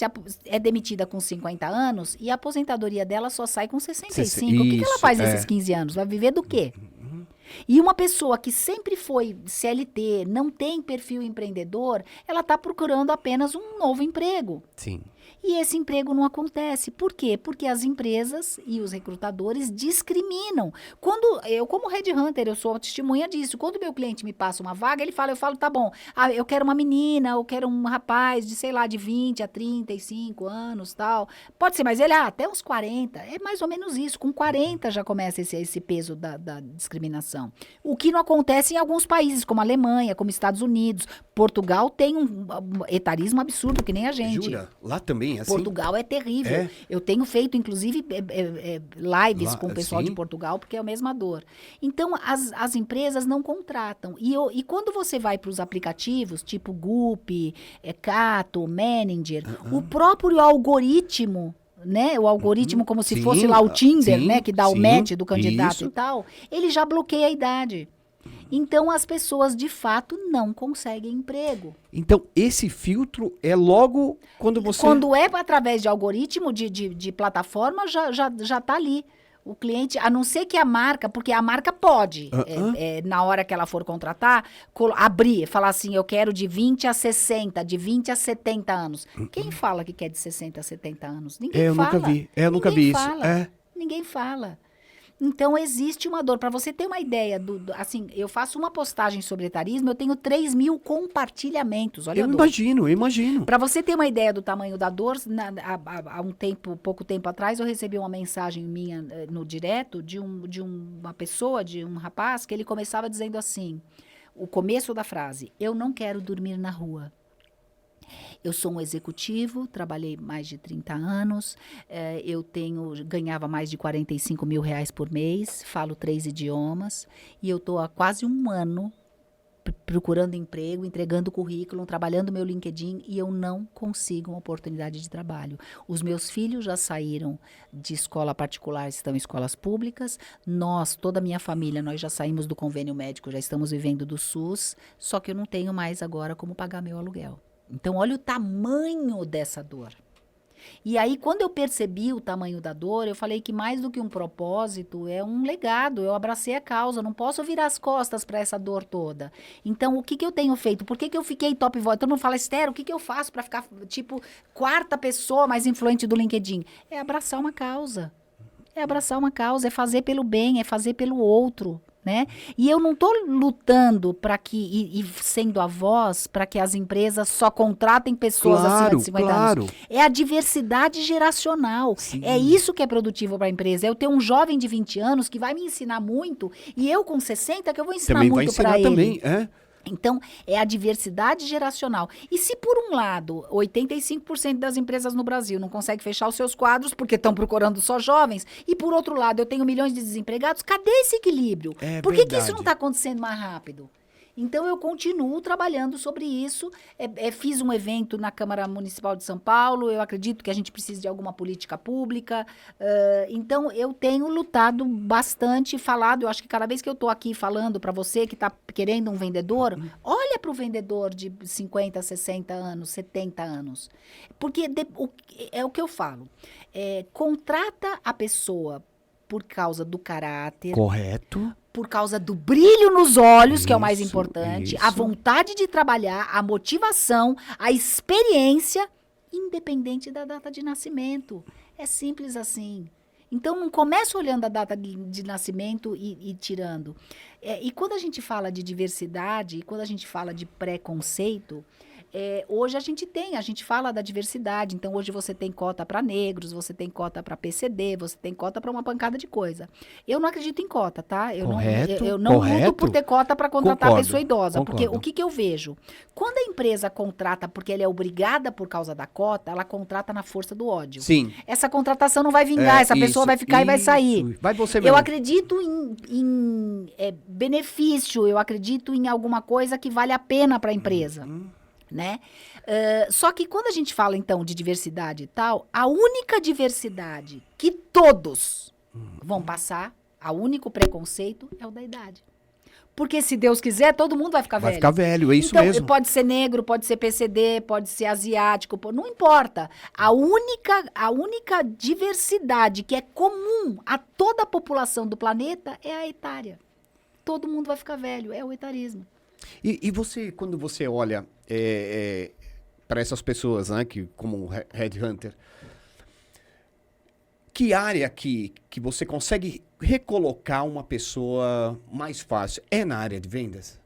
é demitida com 50 anos e a aposentadoria dela só sai com 65. O que ela faz nesses 15 anos? Vai viver do quê? E uma pessoa que sempre foi CLT, não tem perfil empreendedor, ela está procurando apenas um novo emprego. Sim. E esse emprego não acontece. Por quê? Porque as empresas e os recrutadores discriminam. Quando eu, como headhunter, eu sou testemunha disso. Quando o meu cliente me passa uma vaga, eu falo, tá bom, eu quero uma menina, eu quero um rapaz de, sei lá, de 20 a 35 anos, tal. Pode ser mais ele, até uns 40. É mais ou menos isso. Com 40 já começa esse peso da discriminação. O que não acontece em alguns países, como a Alemanha, como Estados Unidos. Portugal tem um etarismo absurdo, que nem a gente. Jura? Lá também é assim? Portugal é terrível. Eu tenho feito, inclusive, lives com o pessoal de Portugal, porque é a mesma dor. Então, as empresas não contratam. E quando você vai para os aplicativos, tipo Goop, Cato, Manager, o próprio algoritmo, né? O algoritmo como se fosse lá o Tinder, né? Que dá o match do candidato e tal, ele já bloqueia a idade. Então, as pessoas, de fato, não conseguem emprego. Então, esse filtro é logo quando você... Quando é através de algoritmo, de plataforma, já está ali. O cliente, a não ser que a marca, porque a marca pode, na hora que ela for contratar, abrir, falar assim, eu quero de 20 a 60, de 20 a 70 anos. Quem fala que quer de 60 a 70 anos? Ninguém fala. Eu nunca vi isso. Ninguém fala. Então, existe uma dor. Para você ter uma ideia, assim, eu faço uma postagem sobre etarismo, eu tenho 3 mil compartilhamentos. Olha a dor. Eu imagino. Para você ter uma ideia do tamanho da dor, há pouco tempo atrás, eu recebi uma mensagem minha no direto de uma pessoa, de um rapaz, que ele começava dizendo assim, o começo da frase, eu não quero dormir na rua. Eu sou um executivo, trabalhei mais de 30 anos, ganhava mais de 45 mil reais por mês, falo 3 idiomas, e eu estou há quase um ano procurando emprego, entregando currículo, trabalhando meu LinkedIn, e eu não consigo uma oportunidade de trabalho. Os meus filhos já saíram de escola particular, estão em escolas públicas, toda a minha família, nós já saímos do convênio médico, já estamos vivendo do SUS, só que eu não tenho mais agora como pagar meu aluguel. Então, olha o tamanho dessa dor. E aí, quando eu percebi o tamanho da dor, eu falei que mais do que um propósito, é um legado. Eu abracei a causa, não posso virar as costas para essa dor toda. Então, o que eu tenho feito? Por que eu fiquei top voice? Todo mundo fala, Esther, o que eu faço para ficar, tipo, quarta pessoa mais influente do LinkedIn? É abraçar uma causa. É abraçar uma causa, é fazer pelo bem, é fazer pelo outro. Né? E eu não estou lutando para que, e sendo a voz, para que as empresas só contratem pessoas acima de 50 anos. É a diversidade geracional. Sim. É isso que é produtivo para a empresa. Eu ter um jovem de 20 anos que vai me ensinar muito, e eu com 60 que eu vou ensinar também muito para ele. Também, é? Então, é a diversidade geracional. E se, por um lado, 85% das empresas no Brasil não conseguem fechar os seus quadros porque estão procurando só jovens, e, por outro lado, eu tenho milhões de desempregados, cadê esse equilíbrio? Por que isso não está acontecendo mais rápido? Então, eu continuo trabalhando sobre isso. Fiz um evento na Câmara Municipal de São Paulo. Eu acredito que a gente precisa de alguma política pública. Então, eu tenho lutado bastante, falado. Eu acho que cada vez que eu estou aqui falando para você que está querendo um vendedor, olha para o vendedor de 50, 60 anos, 70 anos. Porque é o que eu falo. Contrata a pessoa por causa do caráter. Correto. Por causa do brilho nos olhos, que é o mais importante, isso. a vontade de trabalhar, a motivação, a experiência, independente da data de nascimento. É simples assim. Então, não começa olhando a data de nascimento e tirando. E quando a gente fala de diversidade, e quando a gente fala de preconceito, hoje a gente fala da diversidade. Então, hoje você tem cota para negros, você tem cota para PCD, você tem cota para uma pancada de coisa. Eu não acredito em cota, tá? Eu não luto por ter cota para contratar a pessoa idosa. Concordo. Porque o que eu vejo? Quando a empresa contrata porque ela é obrigada por causa da cota, ela contrata na força do ódio. Sim. Essa contratação não vai vingar, essa pessoa vai ficar e vai sair. Vai você mesmo. Eu acredito em benefício, eu acredito em alguma coisa que vale a pena para a empresa. Né? Só que quando a gente fala, então, de diversidade e tal, a única diversidade que todos vão passar, o único preconceito é o da idade. Porque se Deus quiser, todo mundo vai ficar velho. Vai ficar velho, é isso então, mesmo. Pode ser negro, pode ser PCD, pode ser asiático, não importa. A única diversidade que é comum a toda a população do planeta é a etária. Todo mundo vai ficar velho, é o etarismo. E você, quando você olha para essas pessoas, né, como headhunter, que área que você consegue recolocar uma pessoa mais fácil? É na área de vendas?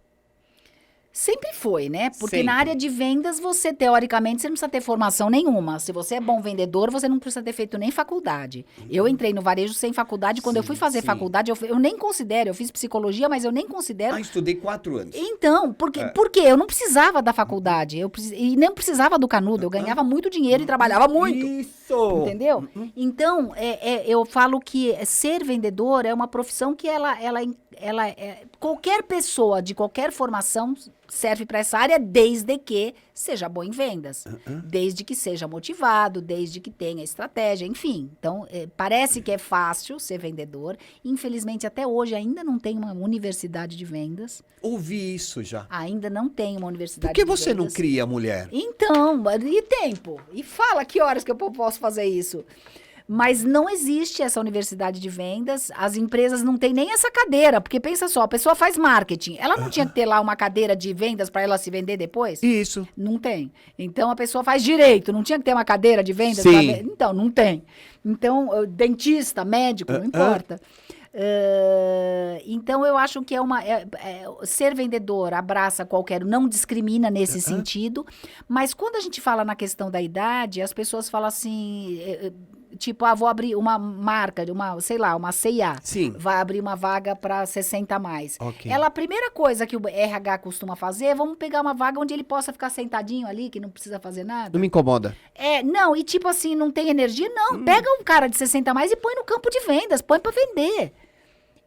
Sempre foi, né? Porque Sempre. Na área de vendas, você, teoricamente, você não precisa ter formação nenhuma. Se você é bom vendedor, você não precisa ter feito nem faculdade. Eu entrei no varejo sem faculdade. Quando eu fui fazer faculdade, eu nem considero. Eu fiz psicologia, mas eu nem considero. Estudei 4 anos. Então, por quê? Eu não precisava da faculdade. E nem precisava do canudo. Eu ganhava muito dinheiro e trabalhava muito. Isso! Entendeu? Então, eu falo que ser vendedor é uma profissão que qualquer pessoa de qualquer formação serve para essa área, desde que seja bom em vendas. Desde que seja motivado, desde que tenha estratégia, enfim. Então, parece que é fácil ser vendedor. Infelizmente, até hoje, ainda não tem uma universidade de vendas. Ouvi isso já. Ainda não tem uma universidade Por que de você vendas. não cria mulher? Então, e tempo? E fala que horas que eu posso fazer isso? Mas não existe essa universidade de vendas, as empresas não têm nem essa cadeira, porque pensa só, a pessoa faz marketing, ela não tinha que ter lá uma cadeira de vendas para ela se vender depois? Isso. Não tem. Então, a pessoa faz direito, não tinha que ter uma cadeira de vendas? Sim. Então, não tem. Então, dentista, médico, não importa. Então, eu acho que ser vendedor abraça não discrimina nesse sentido, mas quando a gente fala na questão da idade, as pessoas falam assim, tipo, vou abrir uma marca, uma C&A, Sim. vai abrir uma vaga para 60 a mais. Ok. A primeira coisa que o RH costuma fazer é, vamos pegar uma vaga onde ele possa ficar sentadinho ali, que não precisa fazer nada. Não me incomoda. Não, e tipo assim, não tem energia? Não, pega um cara de 60 a mais e põe no campo de vendas, põe para vender.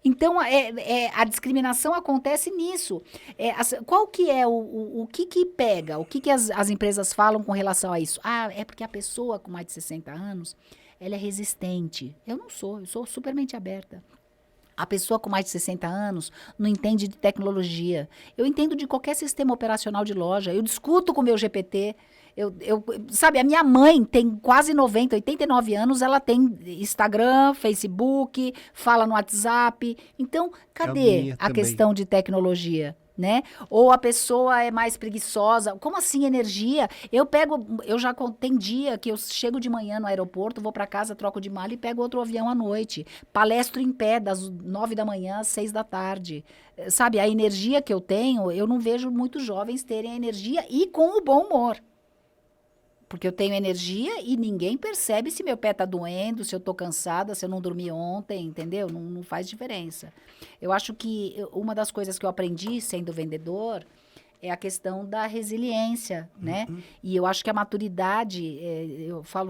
Então, a discriminação acontece nisso. Qual que é o que pega? O que as empresas falam com relação a isso? É porque a pessoa com mais de 60 anos, ela é resistente. Eu sou super mente aberta. A pessoa com mais de 60 anos não entende de tecnologia. Eu entendo de qualquer sistema operacional de loja. Eu discuto com o meu GPT. Sabe, a minha mãe tem quase 90, 89 anos, ela tem Instagram, Facebook, fala no WhatsApp. Então, cadê a questão de tecnologia? Né? Ou a pessoa é mais preguiçosa. Como assim energia? Tem dia que eu chego de manhã no aeroporto, vou para casa, troco de mala e pego outro avião à noite. Palestro em pé das 9 da manhã às 6 da tarde. Sabe, a energia que eu tenho, eu não vejo muitos jovens terem a energia e com o bom humor. Porque eu tenho energia e ninguém percebe se meu pé tá doendo, se eu tô cansada, se eu não dormi ontem, entendeu? Não faz diferença. Eu acho que uma das coisas que eu aprendi sendo vendedor é a questão da resiliência, né? E eu acho que a maturidade,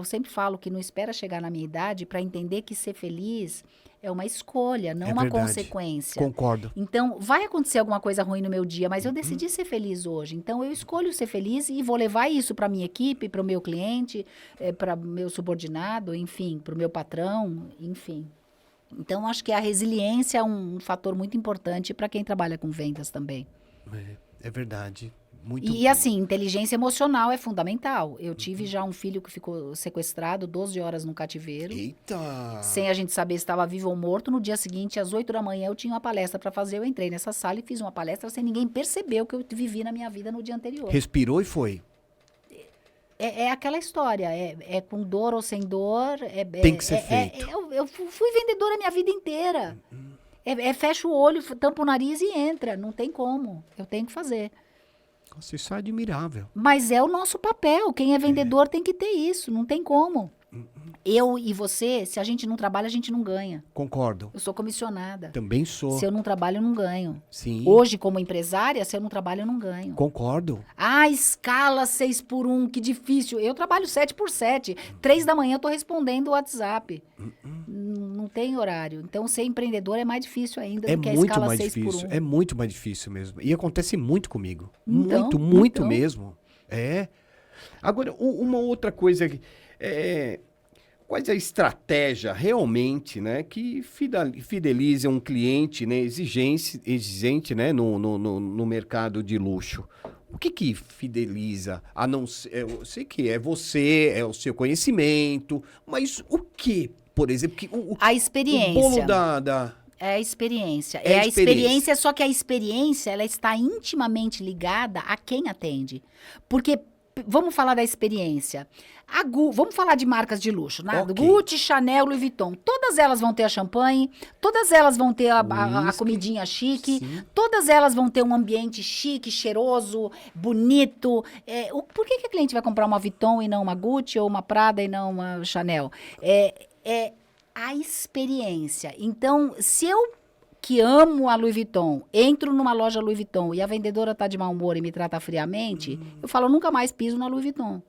sempre falo que não espera chegar na minha idade para entender que ser feliz É uma escolha, não É uma verdade. consequência. Concordo. Então, vai acontecer alguma coisa ruim no meu dia, mas eu decidi ser feliz hoje. Então, eu escolho ser feliz e vou levar isso para minha equipe, para o meu cliente, para o meu subordinado, enfim, para o meu patrão, enfim. Então, acho que a resiliência é um fator muito importante para quem trabalha com vendas também. É verdade. Muito E assim, inteligência emocional é fundamental. Eu tive já um filho que ficou sequestrado 12 horas no cativeiro. Eita! Sem a gente saber se estava vivo ou morto. No dia seguinte, às 8 da manhã, eu tinha uma palestra para fazer. Eu entrei nessa sala e fiz uma palestra sem ninguém perceber o que eu vivi na minha vida no dia anterior. Respirou e foi. É aquela história. É com dor ou sem dor. Tem que ser feito. Eu fui vendedora a minha vida inteira. Fecha o olho, tampa o nariz e entra. Não tem como. Eu tenho que fazer. Nossa, isso é admirável. Mas é o nosso papel. Quem é vendedor tem que ter isso. Não tem como. Eu e você, se a gente não trabalha, a gente não ganha. Concordo. Eu sou comissionada. Também sou. Se eu não trabalho, eu não ganho. Sim. Hoje, como empresária, se eu não trabalho, eu não ganho. Concordo. Escala 6x1, que difícil. Eu trabalho 7x7. 3 da manhã eu tô respondendo o WhatsApp. Não tem horário. Então, ser empreendedor é mais difícil ainda do que a escala 6x1. É muito mais difícil mesmo. E acontece muito comigo. Então, muito mesmo. É. Agora, uma outra coisa. Qual é a estratégia realmente, né, que fideliza um cliente, né, exigente, né, no mercado de luxo? O que fideliza? A não ser, eu sei que é você, é o seu conhecimento, mas o que, por exemplo, a experiência. O bolo da... É a experiência. É a experiência, só que a experiência, ela está intimamente ligada a quem atende. Porque, vamos falar da experiência. Vamos falar de marcas de luxo, né? Okay. Gucci, Chanel, Louis Vuitton. Todas elas vão ter a champanhe, todas elas vão ter a comidinha chique, sim. Todas elas vão ter um ambiente chique, cheiroso, bonito. Por que a cliente vai comprar uma Vuitton e não uma Gucci, ou uma Prada e não uma Chanel? A experiência. Então, se eu, que amo a Louis Vuitton, entro numa loja Louis Vuitton e a vendedora tá de mau humor e me trata friamente, eu falo, eu nunca mais piso na Louis Vuitton.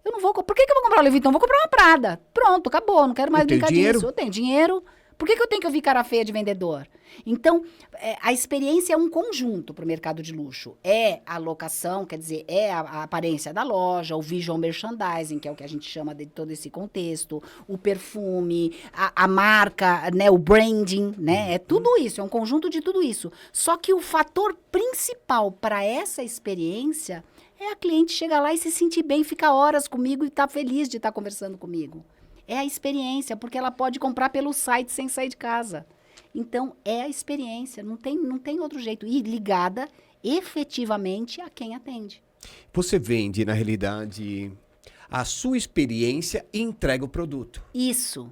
Eu não vou... Por que eu vou comprar Louis Vuitton? Vou comprar uma Prada. Pronto, acabou. Não quero mais brincar disso. Eu tenho dinheiro. Por que eu tenho que ouvir cara feia de vendedor? Então, a experiência é um conjunto para o mercado de luxo. É a locação, quer dizer, é a aparência da loja, o visual merchandising, que é o que a gente chama de todo esse contexto, o perfume, a marca, né, o branding, né? É tudo isso, é um conjunto de tudo isso. Só que o fator principal para essa experiência é a cliente chegar lá e se sentir bem, ficar horas comigo e estar feliz de estar conversando comigo. É a experiência, porque ela pode comprar pelo site sem sair de casa. Então, é a experiência, não tem outro jeito. E ligada efetivamente a quem atende. Você vende, na realidade, a sua experiência e entrega o produto. Isso.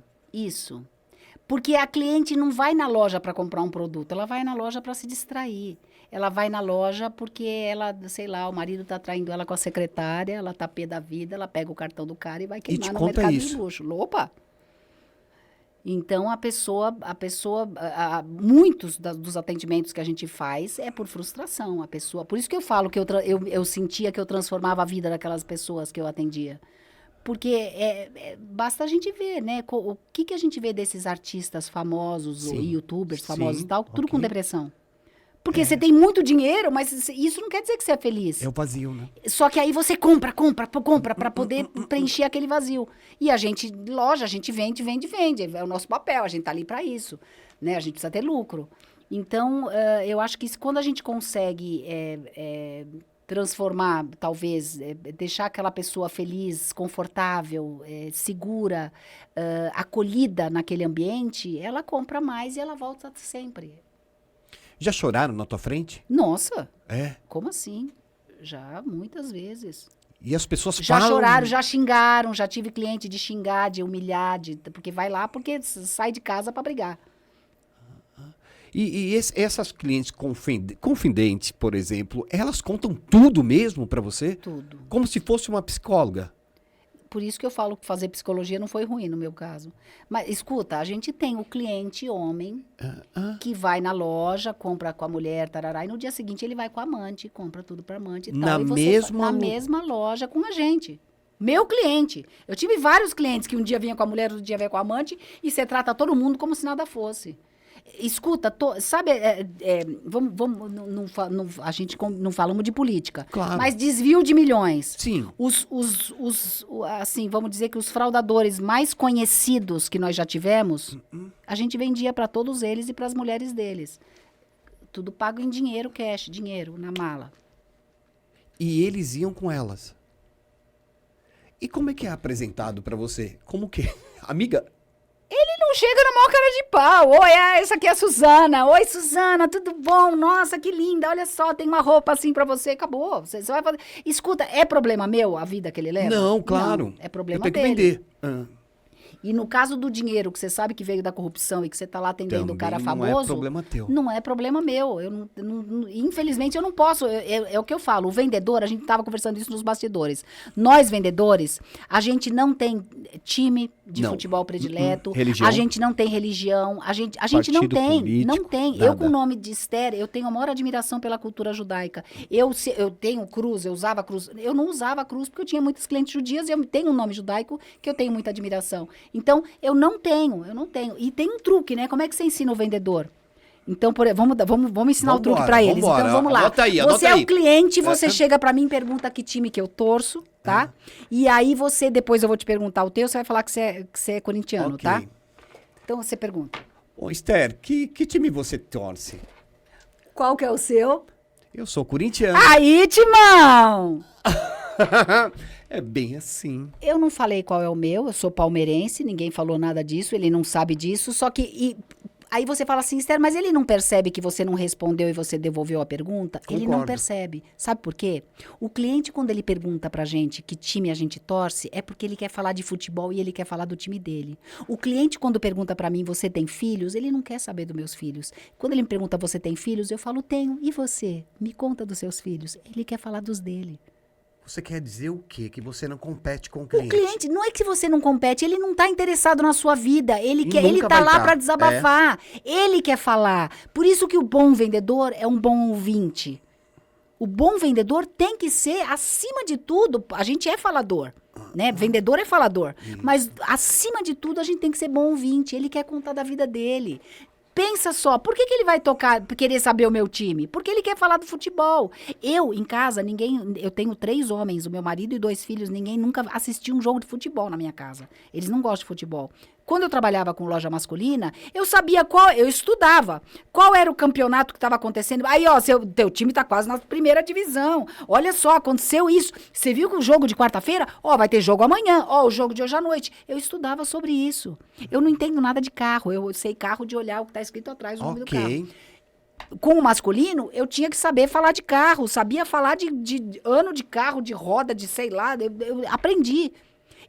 Porque a cliente não vai na loja para comprar um produto, ela vai na loja para se distrair. Ela vai na loja porque ela, sei lá, o marido tá traindo ela com a secretária, ela tá pé da vida, ela pega o cartão do cara e vai queimar no mercado de luxo. Opa! Então, muitos dos atendimentos que a gente faz é por frustração. A pessoa, por isso que eu falo que eu sentia que eu transformava a vida daquelas pessoas que eu atendia. Porque basta a gente ver, né? O que a gente vê desses artistas famosos, ou youtubers famosos e tal, tudo com depressão. Porque você tem muito dinheiro, mas isso não quer dizer que você é feliz. É o vazio, né? Só que aí você compra para poder preencher aquele vazio. E a gente vende. É o nosso papel, a gente tá ali para isso. Né? A gente precisa ter lucro. Então, eu acho que quando a gente consegue transformar, talvez, deixar aquela pessoa feliz, confortável, segura, acolhida naquele ambiente, ela compra mais e ela volta sempre. Já choraram na tua frente? Nossa! É? Como assim? Já, muitas vezes. E as pessoas já falam... choraram, já xingaram, já tive cliente de xingar, de humilhar, porque vai lá porque sai de casa para brigar. E essas clientes confidentes, por exemplo, elas contam tudo mesmo para você? Tudo. Como se fosse uma psicóloga? Por isso que eu falo que fazer psicologia não foi ruim no meu caso. Mas, escuta, a gente tem o cliente homem que vai na loja, compra com a mulher, tarará, e no dia seguinte ele vai com a amante, compra tudo pra amante e tal. Na mesma loja com a gente. Meu cliente. Eu tive vários clientes que um dia vinha com a mulher, outro dia vinha com a amante, e você trata todo mundo como se nada fosse. Escuta, sabe, a gente não falamos de política, Claro. mas desvio de milhões. Sim. Assim, vamos dizer que os fraudadores mais conhecidos que nós já tivemos, a gente vendia para todos eles e para as mulheres deles. Tudo pago em dinheiro, cash, dinheiro, na mala. E eles iam com elas. E como é que é apresentado pra você? Como que... Amiga... Ele não chega na maior cara de pau. Oi, essa aqui é a Suzana. Oi, Suzana, tudo bom? Nossa, que linda. Olha só, tem uma roupa assim pra você. Acabou. Você vai fazer... Escuta, é problema meu a vida que ele leva? Não, claro. Não, é problema dele. Eu tenho dele. que vender. E no caso do dinheiro, que você sabe que veio da corrupção e que você tá lá atendendo um cara famoso... não é problema teu. Não é problema meu. Infelizmente, eu não posso. É o que eu falo. O vendedor, a gente tava conversando isso nos bastidores. Nós, vendedores, a gente não tem time de futebol predileto. Religião. A gente não tem religião. A gente não tem. Político, Não tem. nada. Eu, com o nome de Esther, eu tenho a maior admiração pela cultura judaica. Eu tenho cruz, eu usava cruz. Eu não usava cruz porque eu tinha muitos clientes judias e eu tenho um nome judaico que eu tenho muita admiração. Então, eu não tenho. E tem um truque, né? Como é que você ensina o vendedor? Então, vamos ensinar o truque para eles. Então, vamos lá. Anota aí, você é aí. o cliente, você chega para mim e pergunta que time que eu torço, tá? E aí depois eu vou te perguntar o teu, você vai falar que você é corintiano, Ok. tá? Então, você pergunta. Ô, Esther, que time você torce? Qual que é o seu? Eu sou corintiano. Aí, Timão! É bem assim. Eu não falei qual é o meu, eu sou palmeirense, ninguém falou nada disso, ele não sabe disso, só que... Aí você fala assim, Esther, mas ele não percebe que você não respondeu e você devolveu a pergunta? Concordo. Ele não percebe. Sabe por quê? O cliente, quando ele pergunta pra gente que time a gente torce, é porque ele quer falar de futebol e ele quer falar do time dele. O cliente, quando pergunta pra mim, você tem filhos? Ele não quer saber dos meus filhos. Quando ele me pergunta, você tem filhos? Eu falo, tenho. E você? Me conta dos seus filhos. Ele quer falar dos dele. Você quer dizer o quê? Que você não compete com o O cliente? cliente, não é que você não compete, ele não está interessado na sua vida. Ele nunca tá vai lá tá. para desabafar. Ele quer falar. Por isso que o bom vendedor é um bom ouvinte. O bom vendedor tem que ser, acima de tudo, a gente é falador, né? Vendedor é falador. Mas, acima de tudo, a gente tem que ser bom ouvinte. Ele quer contar da vida dele. Pensa só, por que ele vai querer saber o meu time? Porque ele quer falar do futebol. Eu, em casa, eu tenho 3 homens, o meu marido e 2 filhos, ninguém nunca assistiu um jogo de futebol na minha casa. Eles não gostam de futebol. Quando eu trabalhava com loja masculina, eu sabia eu estudava qual era o campeonato que estava acontecendo. Aí, ó, teu time tá quase na primeira divisão. Olha só, aconteceu isso. Você viu que o jogo de quarta-feira? Ó, vai ter jogo amanhã. Ó, o jogo de hoje à noite. Eu estudava sobre isso. Eu não entendo nada de carro. Eu sei carro de olhar o que tá escrito atrás do nome do carro. Com o masculino, eu tinha que saber falar de carro. Sabia falar de ano de carro, de roda, de sei lá. Eu aprendi.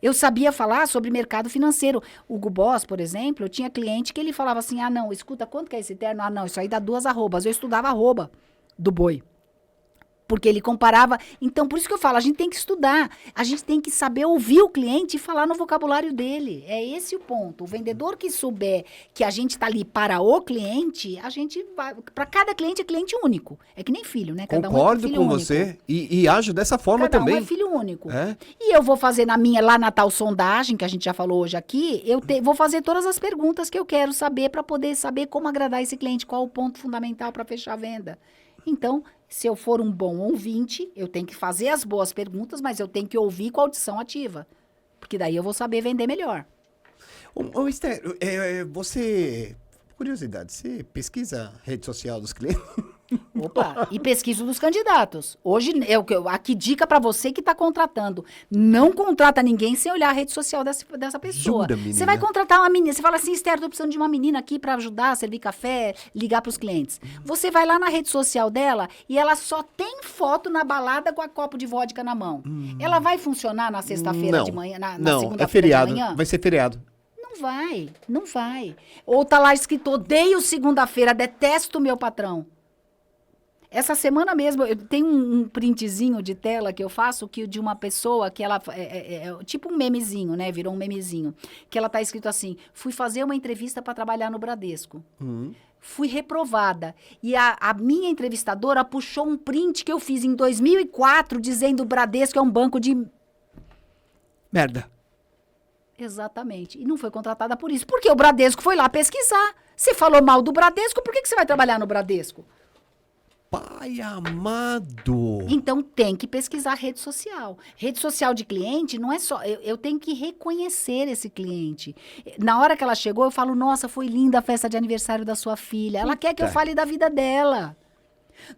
Eu sabia falar sobre mercado financeiro. O Hugo Boss, por exemplo, eu tinha cliente que ele falava assim, não, escuta, quanto que é esse terno? Não, isso aí dá 2 arrobas. Eu estudava arroba do boi. Porque ele comparava... Então, por isso que eu falo, a gente tem que estudar. A gente tem que saber ouvir o cliente e falar no vocabulário dele. É esse o ponto. O vendedor que souber que a gente está ali para o cliente, a gente vai... Para cada cliente é cliente único. É que nem filho, né? Cada Concordo um é filho com único. você e ajo dessa forma Cada também. um é filho único. É? E eu vou fazer lá na tal sondagem, que a gente já falou hoje aqui, vou fazer todas as perguntas que eu quero saber para poder saber como agradar esse cliente, qual o ponto fundamental para fechar a venda. Então, se eu for um bom ouvinte, eu tenho que fazer as boas perguntas, mas eu tenho que ouvir com a audição ativa. Porque daí eu vou saber vender melhor. Ô, Esther, você... Curiosidade, você pesquisa a rede social dos clientes? Opa, e pesquisa dos candidatos. Hoje, aqui dica para você que está contratando. Não contrata ninguém sem olhar a rede social dessa pessoa. Jura, menina? Você vai contratar uma menina, você fala assim, Esther, tô precisando de uma menina aqui para ajudar, servir café, ligar para os clientes. Você vai lá na rede social dela e ela só tem foto na balada com a copo de vodka na mão. Ela vai funcionar na sexta-feira de manhã, na segunda-feira é feriado, de manhã? vai ser feriado. Não vai. Ou tá lá escrito, odeio segunda-feira, detesto meu patrão. Essa semana mesmo, eu tenho um printzinho de tela que eu faço de uma pessoa que ela... tipo um memezinho, né? Virou um memezinho. Que ela tá escrito assim, fui fazer uma entrevista para trabalhar no Bradesco. Fui reprovada. E a minha entrevistadora puxou um print que eu fiz em 2004, dizendo o Bradesco é um banco de... merda. Exatamente. E não foi contratada por isso. Porque o Bradesco foi lá pesquisar. Você falou mal do Bradesco, por que você vai trabalhar no Bradesco? Pai amado. Então tem que pesquisar rede social. Rede social de cliente não é só... Eu tenho que reconhecer esse cliente. Na hora que ela chegou, eu falo, nossa, foi linda a festa de aniversário da sua filha. Ela quer que eu fale da vida dela.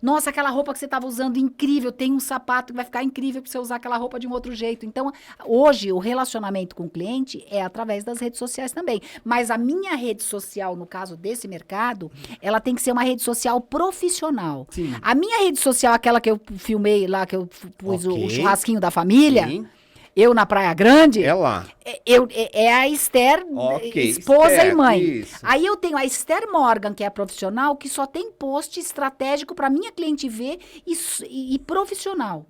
Nossa, aquela roupa que você estava usando, incrível. Tem um sapato que vai ficar incrível para você usar aquela roupa de um outro jeito. Então, hoje, o relacionamento com o cliente é através das redes sociais também. Mas a minha rede social, no caso desse mercado, ela tem que ser uma rede social profissional. Sim. A minha rede social, aquela que eu filmei lá, que eu pus o churrasquinho da família... Sim. Eu na Praia Grande, É lá. É a Esther, esposa Esther, e mãe. isso. Aí eu tenho a Esther Morgan, que é a profissional, que só tem post estratégico para minha cliente ver e profissional.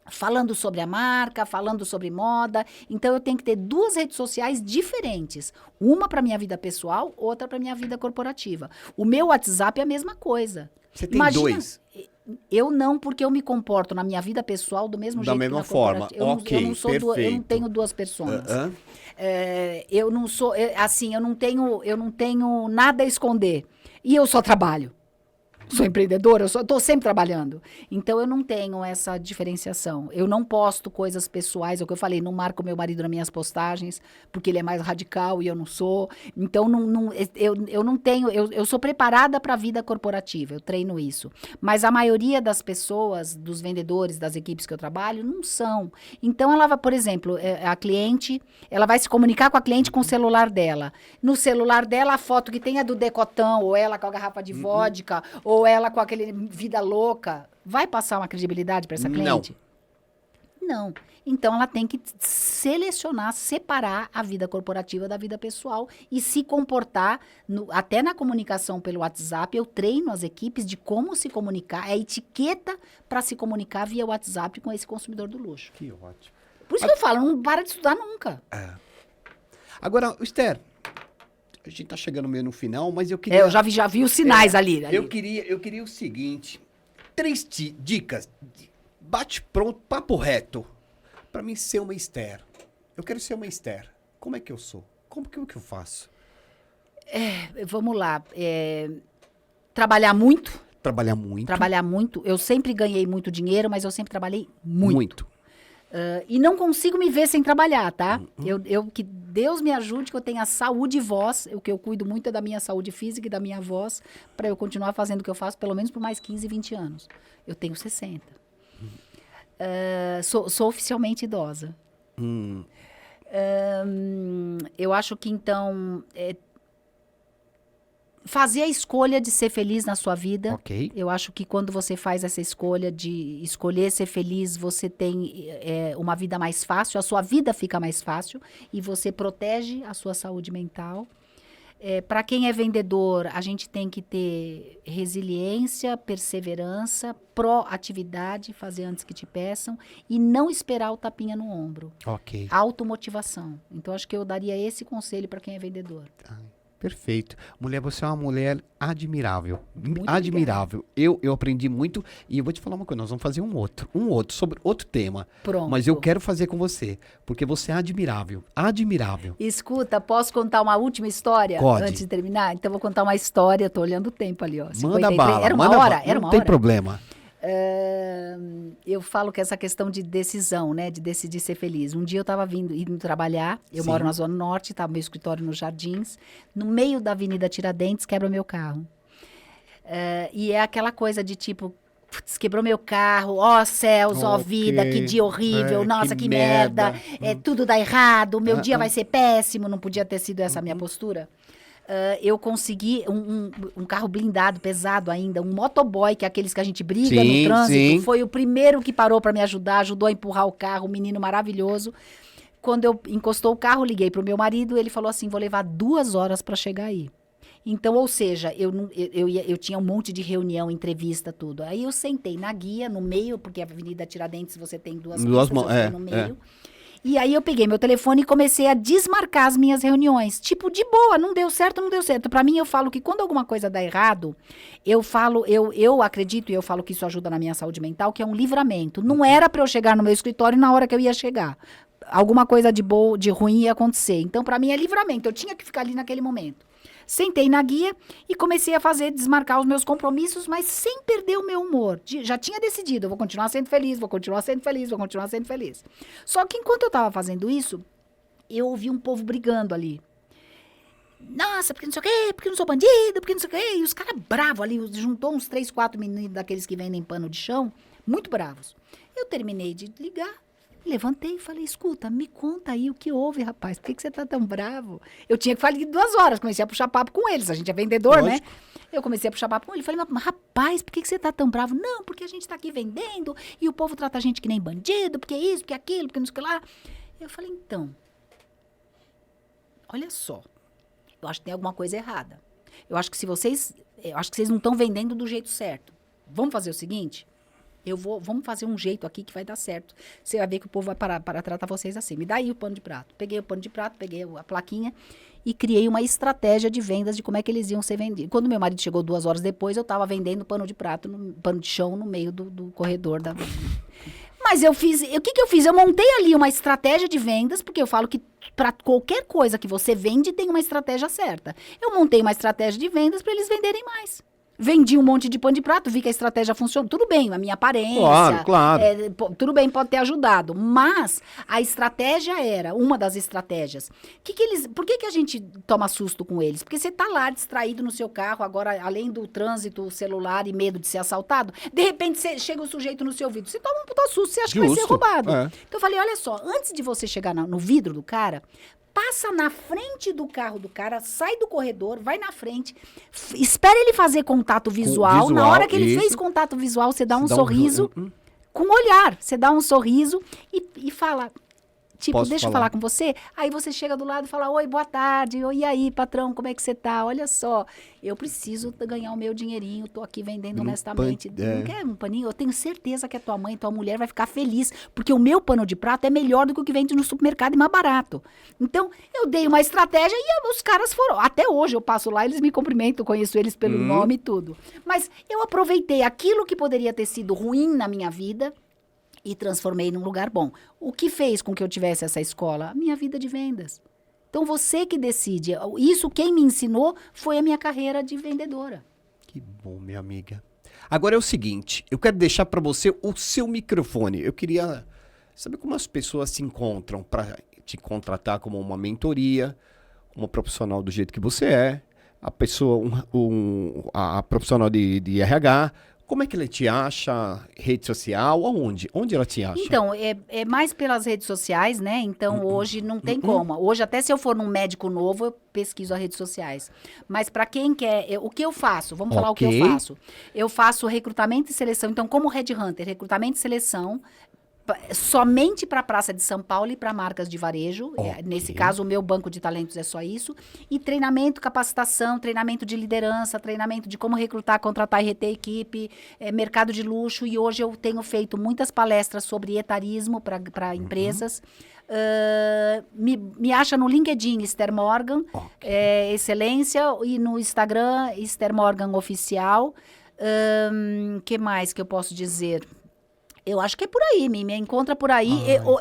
Falando sobre a marca, falando sobre moda. Então, eu tenho que ter 2 redes sociais diferentes. Uma para minha vida pessoal, outra para minha vida corporativa. O meu WhatsApp é a mesma coisa. Você tem 2? Eu não, porque eu me comporto na minha vida pessoal do mesmo jeito Da mesma que na forma. corporativa. Eu não sou eu não tenho 2 pessoas. Eu não sou, assim, eu não tenho nada a esconder. E eu só trabalho. Sou empreendedora, eu estou sempre trabalhando. Então, eu não tenho essa diferenciação. Eu não posto coisas pessoais, é o que eu falei, não marco meu marido nas minhas postagens, porque ele é mais radical e eu não sou. Então, eu não tenho... Eu sou preparada para a vida corporativa, eu treino isso. Mas a maioria das pessoas, dos vendedores, das equipes que eu trabalho, não são. Então, ela vai, por exemplo, a cliente, ela vai se comunicar com a cliente com o celular dela. No celular dela, a foto que tem é do decotão, ou ela com a garrafa de vodka, ou ela com aquele vida louca, vai passar uma credibilidade para essa cliente? Não. Então, ela tem que selecionar, separar a vida corporativa da vida pessoal e se comportar, até na comunicação pelo WhatsApp, eu treino as equipes de como se comunicar, é a etiqueta para se comunicar via WhatsApp com esse consumidor do luxo. Que ótimo. Por isso que eu falo, não para de estudar nunca. Agora, Esther, a gente tá chegando meio no final, mas eu queria... Eu já vi os sinais ali. Eu queria o seguinte, 3 dicas, bate pronto, papo reto, pra mim ser uma Esther. Eu quero ser uma Esther. Como é que eu sou? Como que eu faço? Vamos lá. Trabalhar muito. Trabalhar muito. Trabalhar muito. Eu sempre ganhei muito dinheiro, mas eu sempre trabalhei muito. Muito. E não consigo me ver sem trabalhar, tá? Que Deus me ajude que eu tenha saúde e voz. O que eu cuido muito é da minha saúde física e da minha voz, para eu continuar fazendo o que eu faço pelo menos por mais 15, 20 anos. Eu tenho 60. Sou oficialmente idosa. Eu acho que, então, fazer a escolha de ser feliz na sua vida. Ok. Eu acho que quando você faz essa escolha de escolher ser feliz, você tem uma vida mais fácil, a sua vida fica mais fácil e você protege a sua saúde mental. Para quem é vendedor, a gente tem que ter resiliência, perseverança, proatividade, fazer antes que te peçam e não esperar o tapinha no ombro. Ok. Automotivação. Então, acho que eu daria esse conselho para quem é vendedor. Perfeito. Mulher, você é uma mulher admirável. Muito admirável. Eu aprendi muito e eu vou te falar uma coisa, nós vamos fazer um outro sobre outro tema. Pronto. Mas eu quero fazer com você, porque você é admirável. Admirável. Escuta, posso contar uma última história? Pode. Antes de terminar? Então, vou contar uma história. Tô olhando o tempo ali, ó. Manda bala. Era uma hora? Era uma Não tem hora. problema. Eu falo que essa questão de decisão, né? De decidir ser feliz. Um dia eu estava indo trabalhar, eu moro na Zona Norte, estava meu escritório nos Jardins, no meio da Avenida Tiradentes, quebra meu carro. E é aquela coisa de tipo, putz, quebrou meu carro, ó céus, ó vida, que dia horrível, nossa, que merda, tudo dá errado, meu dia vai ser péssimo, não podia ter sido essa a minha postura. Eu consegui um carro blindado, pesado ainda, um motoboy, que é aqueles que a gente briga no trânsito. Foi o primeiro que parou para me ajudar, ajudou a empurrar o carro, um menino maravilhoso. Quando eu encostou o carro, liguei pro meu marido, ele falou assim, vou levar 2 horas para chegar aí. Então, ou seja, eu tinha um monte de reunião, entrevista, tudo. Aí eu sentei na guia, no meio, porque a Avenida Tiradentes você tem duas pistas, eu fui no meio. E aí eu peguei meu telefone e comecei a desmarcar as minhas reuniões. Tipo, de boa, não deu certo, não deu certo. Pra mim, eu falo que quando alguma coisa dá errado, eu acredito, e eu falo que isso ajuda na minha saúde mental, que é um livramento. Não era pra eu chegar no meu escritório na hora que eu ia chegar. alguma coisa de ruim ia acontecer. Então, para mim, é livramento. Eu tinha que ficar ali naquele momento. Sentei na guia e comecei a desmarcar os meus compromissos, mas sem perder o meu humor. Já tinha decidido, eu vou continuar sendo feliz, vou continuar sendo feliz, vou continuar sendo feliz. Só que enquanto eu estava fazendo isso, eu ouvi um povo brigando ali. Nossa, porque não sei o quê, porque eu não sou bandido, porque não sei o quê. E os caras bravos ali, juntou uns 3, 4 meninos daqueles que vendem pano de chão, muito bravos. Eu terminei de ligar. Levantei e falei, escuta, me conta aí o que houve, rapaz. Por que você tá tão bravo? Eu tinha que falar 2 horas, comecei a puxar papo com eles. A gente é vendedor, lógico, né? Eu comecei a puxar papo com ele. Falei, mas, rapaz, por que você tá tão bravo? Não, porque a gente tá aqui vendendo e o povo trata a gente que nem bandido, porque isso, porque aquilo, porque não sei o que lá. Eu falei, então, olha só, eu acho que tem alguma coisa errada. Eu acho que vocês não estão vendendo do jeito certo. Vamos fazer o seguinte? Vamos fazer um jeito aqui que vai dar certo. Você vai ver que o povo vai parar para tratar vocês assim. Me dá aí o pano de prato. Peguei o pano de prato, peguei a plaquinha e criei uma estratégia de vendas de como é que eles iam ser vendidos. Quando meu marido chegou 2 horas depois, eu estava vendendo pano de prato, pano de chão no meio do corredor da... Mas o que eu fiz? Eu montei ali uma estratégia de vendas, porque eu falo que para qualquer coisa que você vende, tem uma estratégia certa. Eu montei uma estratégia de vendas para eles venderem mais. Vendi um monte de pano de prato, vi que a estratégia funcionou. Tudo bem, a minha aparência. Claro. Tudo bem, pode ter ajudado. Mas a estratégia era uma das estratégias. Por que a gente toma susto com eles? Porque você tá lá distraído no seu carro, agora, além do trânsito, celular e medo de ser assaltado, de repente chega o sujeito no seu vidro. Você toma um puta susto, você acha que vai ser roubado. É. Então eu falei, olha só, antes de você chegar no vidro do cara, passa na frente do carro do cara, sai do corredor, vai na frente, espera ele fazer contato visual. Na hora que ele fez contato visual, você dá um sorriso, com o olhar. Você dá um sorriso e fala... Tipo, deixa eu falar com você. Aí você chega do lado e fala, oi, boa tarde. Oi, e aí, patrão, como é que você tá? Olha só, eu preciso ganhar o meu dinheirinho, tô aqui vendendo honestamente. Não quer um paninho? Eu tenho certeza que a tua mãe, tua mulher vai ficar feliz, porque o meu pano de prato é melhor do que o que vende no supermercado e mais barato. Então, eu dei uma estratégia e os caras foram. Até hoje eu passo lá, eles me cumprimentam, conheço eles pelo nome e tudo. Mas eu aproveitei aquilo que poderia ter sido ruim na minha vida, e transformei num lugar bom. O que fez com que eu tivesse essa escola? A minha vida de vendas. Então, você que decide. Isso, quem me ensinou, foi a minha carreira de vendedora. Que bom, minha amiga. Agora é o seguinte, eu quero deixar para você o seu microfone. Eu queria saber como as pessoas se encontram para te contratar como uma mentoria, uma profissional do jeito que você é, a pessoa, a profissional de RH. Como é que ela te acha? Rede social? Aonde? Onde ela te acha? Então, é mais pelas redes sociais, né? Então, hoje não tem como. Hoje, até se eu for num médico novo, eu pesquiso as redes sociais. Mas para quem quer... o que eu faço? Vamos falar o que eu faço. Eu faço recrutamento e seleção. Então, como headhunter, recrutamento e seleção... somente para a Praça de São Paulo e para marcas de varejo. Nesse caso, o meu banco de talentos é só isso. E treinamento, capacitação, treinamento de liderança, treinamento de como recrutar, contratar e reter equipe, mercado de luxo. E hoje eu tenho feito muitas palestras sobre etarismo para empresas. Me acha no LinkedIn, Esther Morgan, excelência, e no Instagram, Esther Morgan Oficial. Que mais que eu posso dizer? Eu acho que é por aí, me encontra por aí.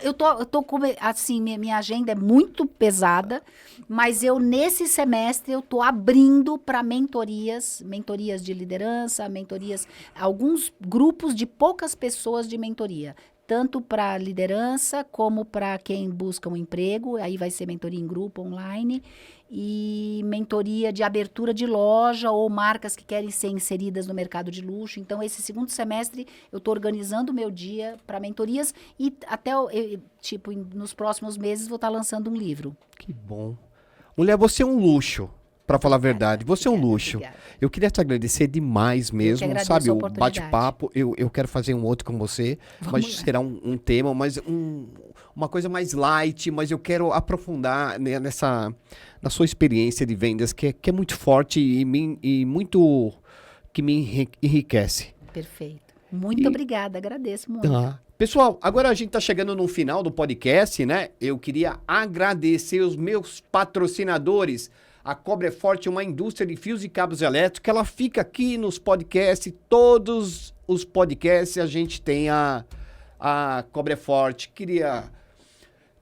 Eu tô com, assim, minha agenda é muito pesada, mas nesse semestre, eu tô abrindo para mentorias de liderança, alguns grupos de poucas pessoas de mentoria. Tanto para liderança, como para quem busca um emprego, aí vai ser mentoria em grupo, online, e mentoria de abertura de loja ou marcas que querem ser inseridas no mercado de luxo. Então, esse segundo semestre, eu estou organizando o meu dia para mentorias e até, nos próximos meses, vou estar lançando um livro. Que bom. Mulher, você é um luxo. Para falar a verdade, você é um luxo. Obrigada. Eu queria te agradecer demais mesmo, sabe? O bate-papo, eu quero fazer um outro com você, mas será um tema, mas uma coisa mais light, mas eu quero aprofundar, né, na sua experiência de vendas, que é muito forte e muito que me enriquece. Perfeito. Muito obrigada, agradeço muito. Pessoal, agora a gente está chegando no final do podcast, né? Eu queria agradecer os meus patrocinadores. A Cobra é Forte é uma indústria de fios e cabos elétricos. Ela fica aqui nos podcasts. Todos os podcasts a gente tem a Cobra é Forte. Queria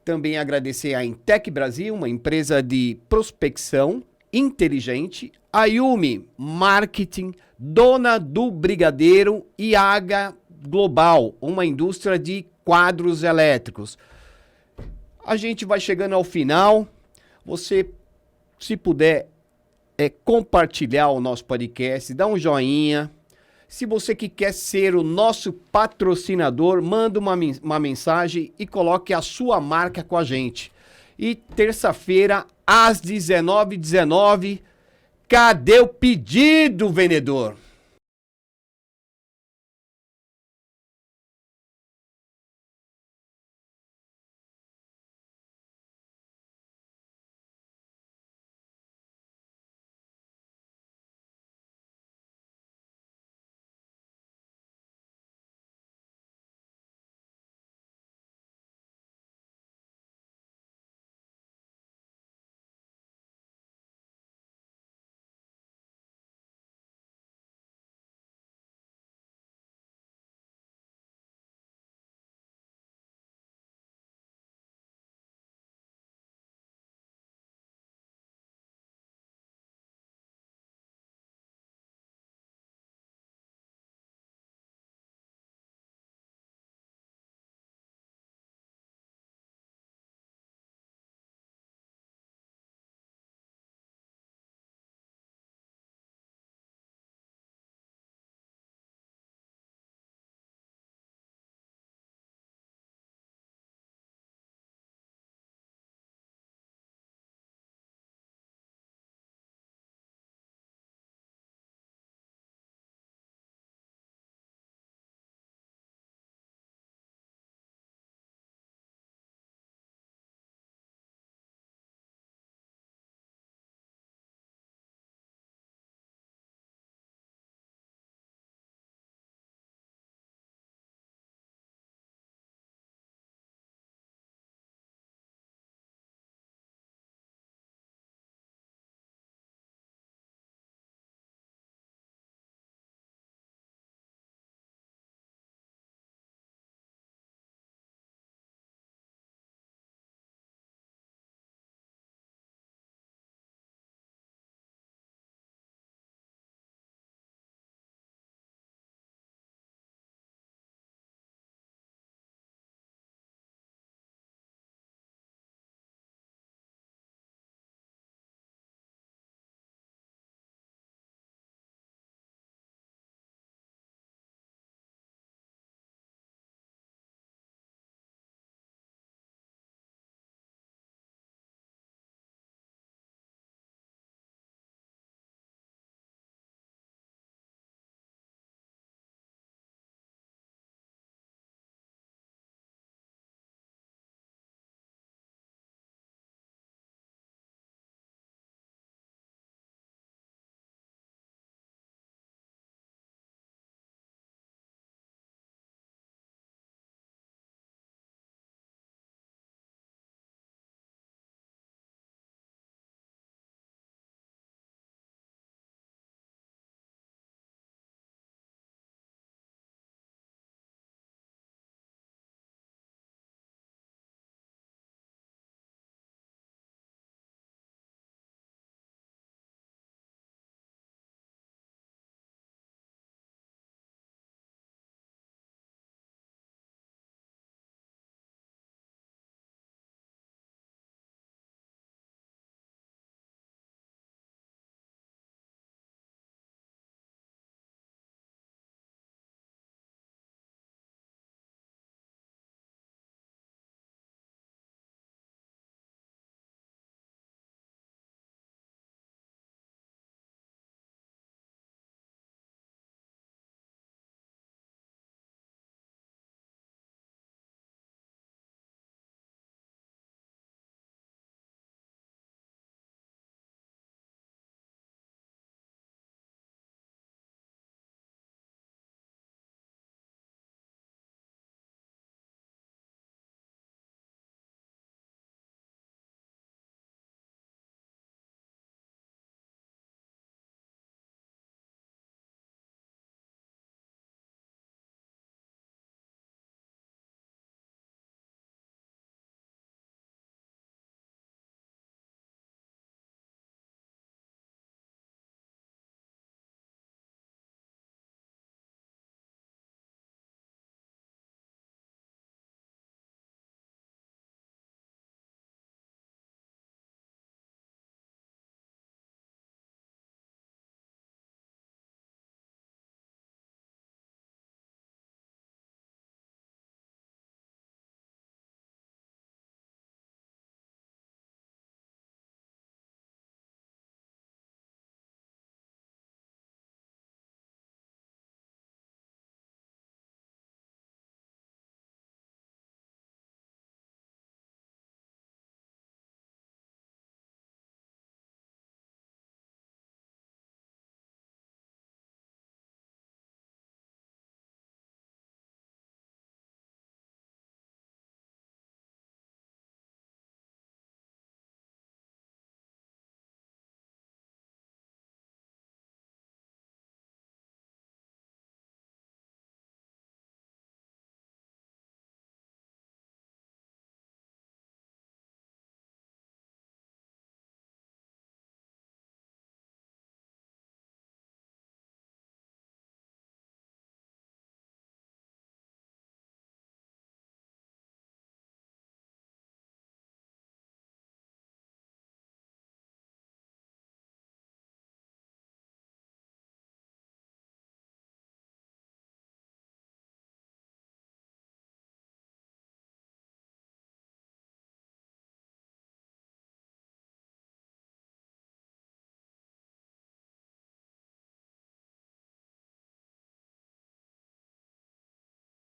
Também agradecer a Intec Brasil, uma empresa de prospecção inteligente. A Yumi Marketing, dona do Brigadeiro. E AGA Global, uma indústria de quadros elétricos. A gente vai chegando ao final. Você, se puder, compartilhar o nosso podcast, dá um joinha. Se você que quer ser o nosso patrocinador, manda uma mensagem e coloque a sua marca com a gente. E terça-feira, às 19h19, cadê o pedido, vendedor?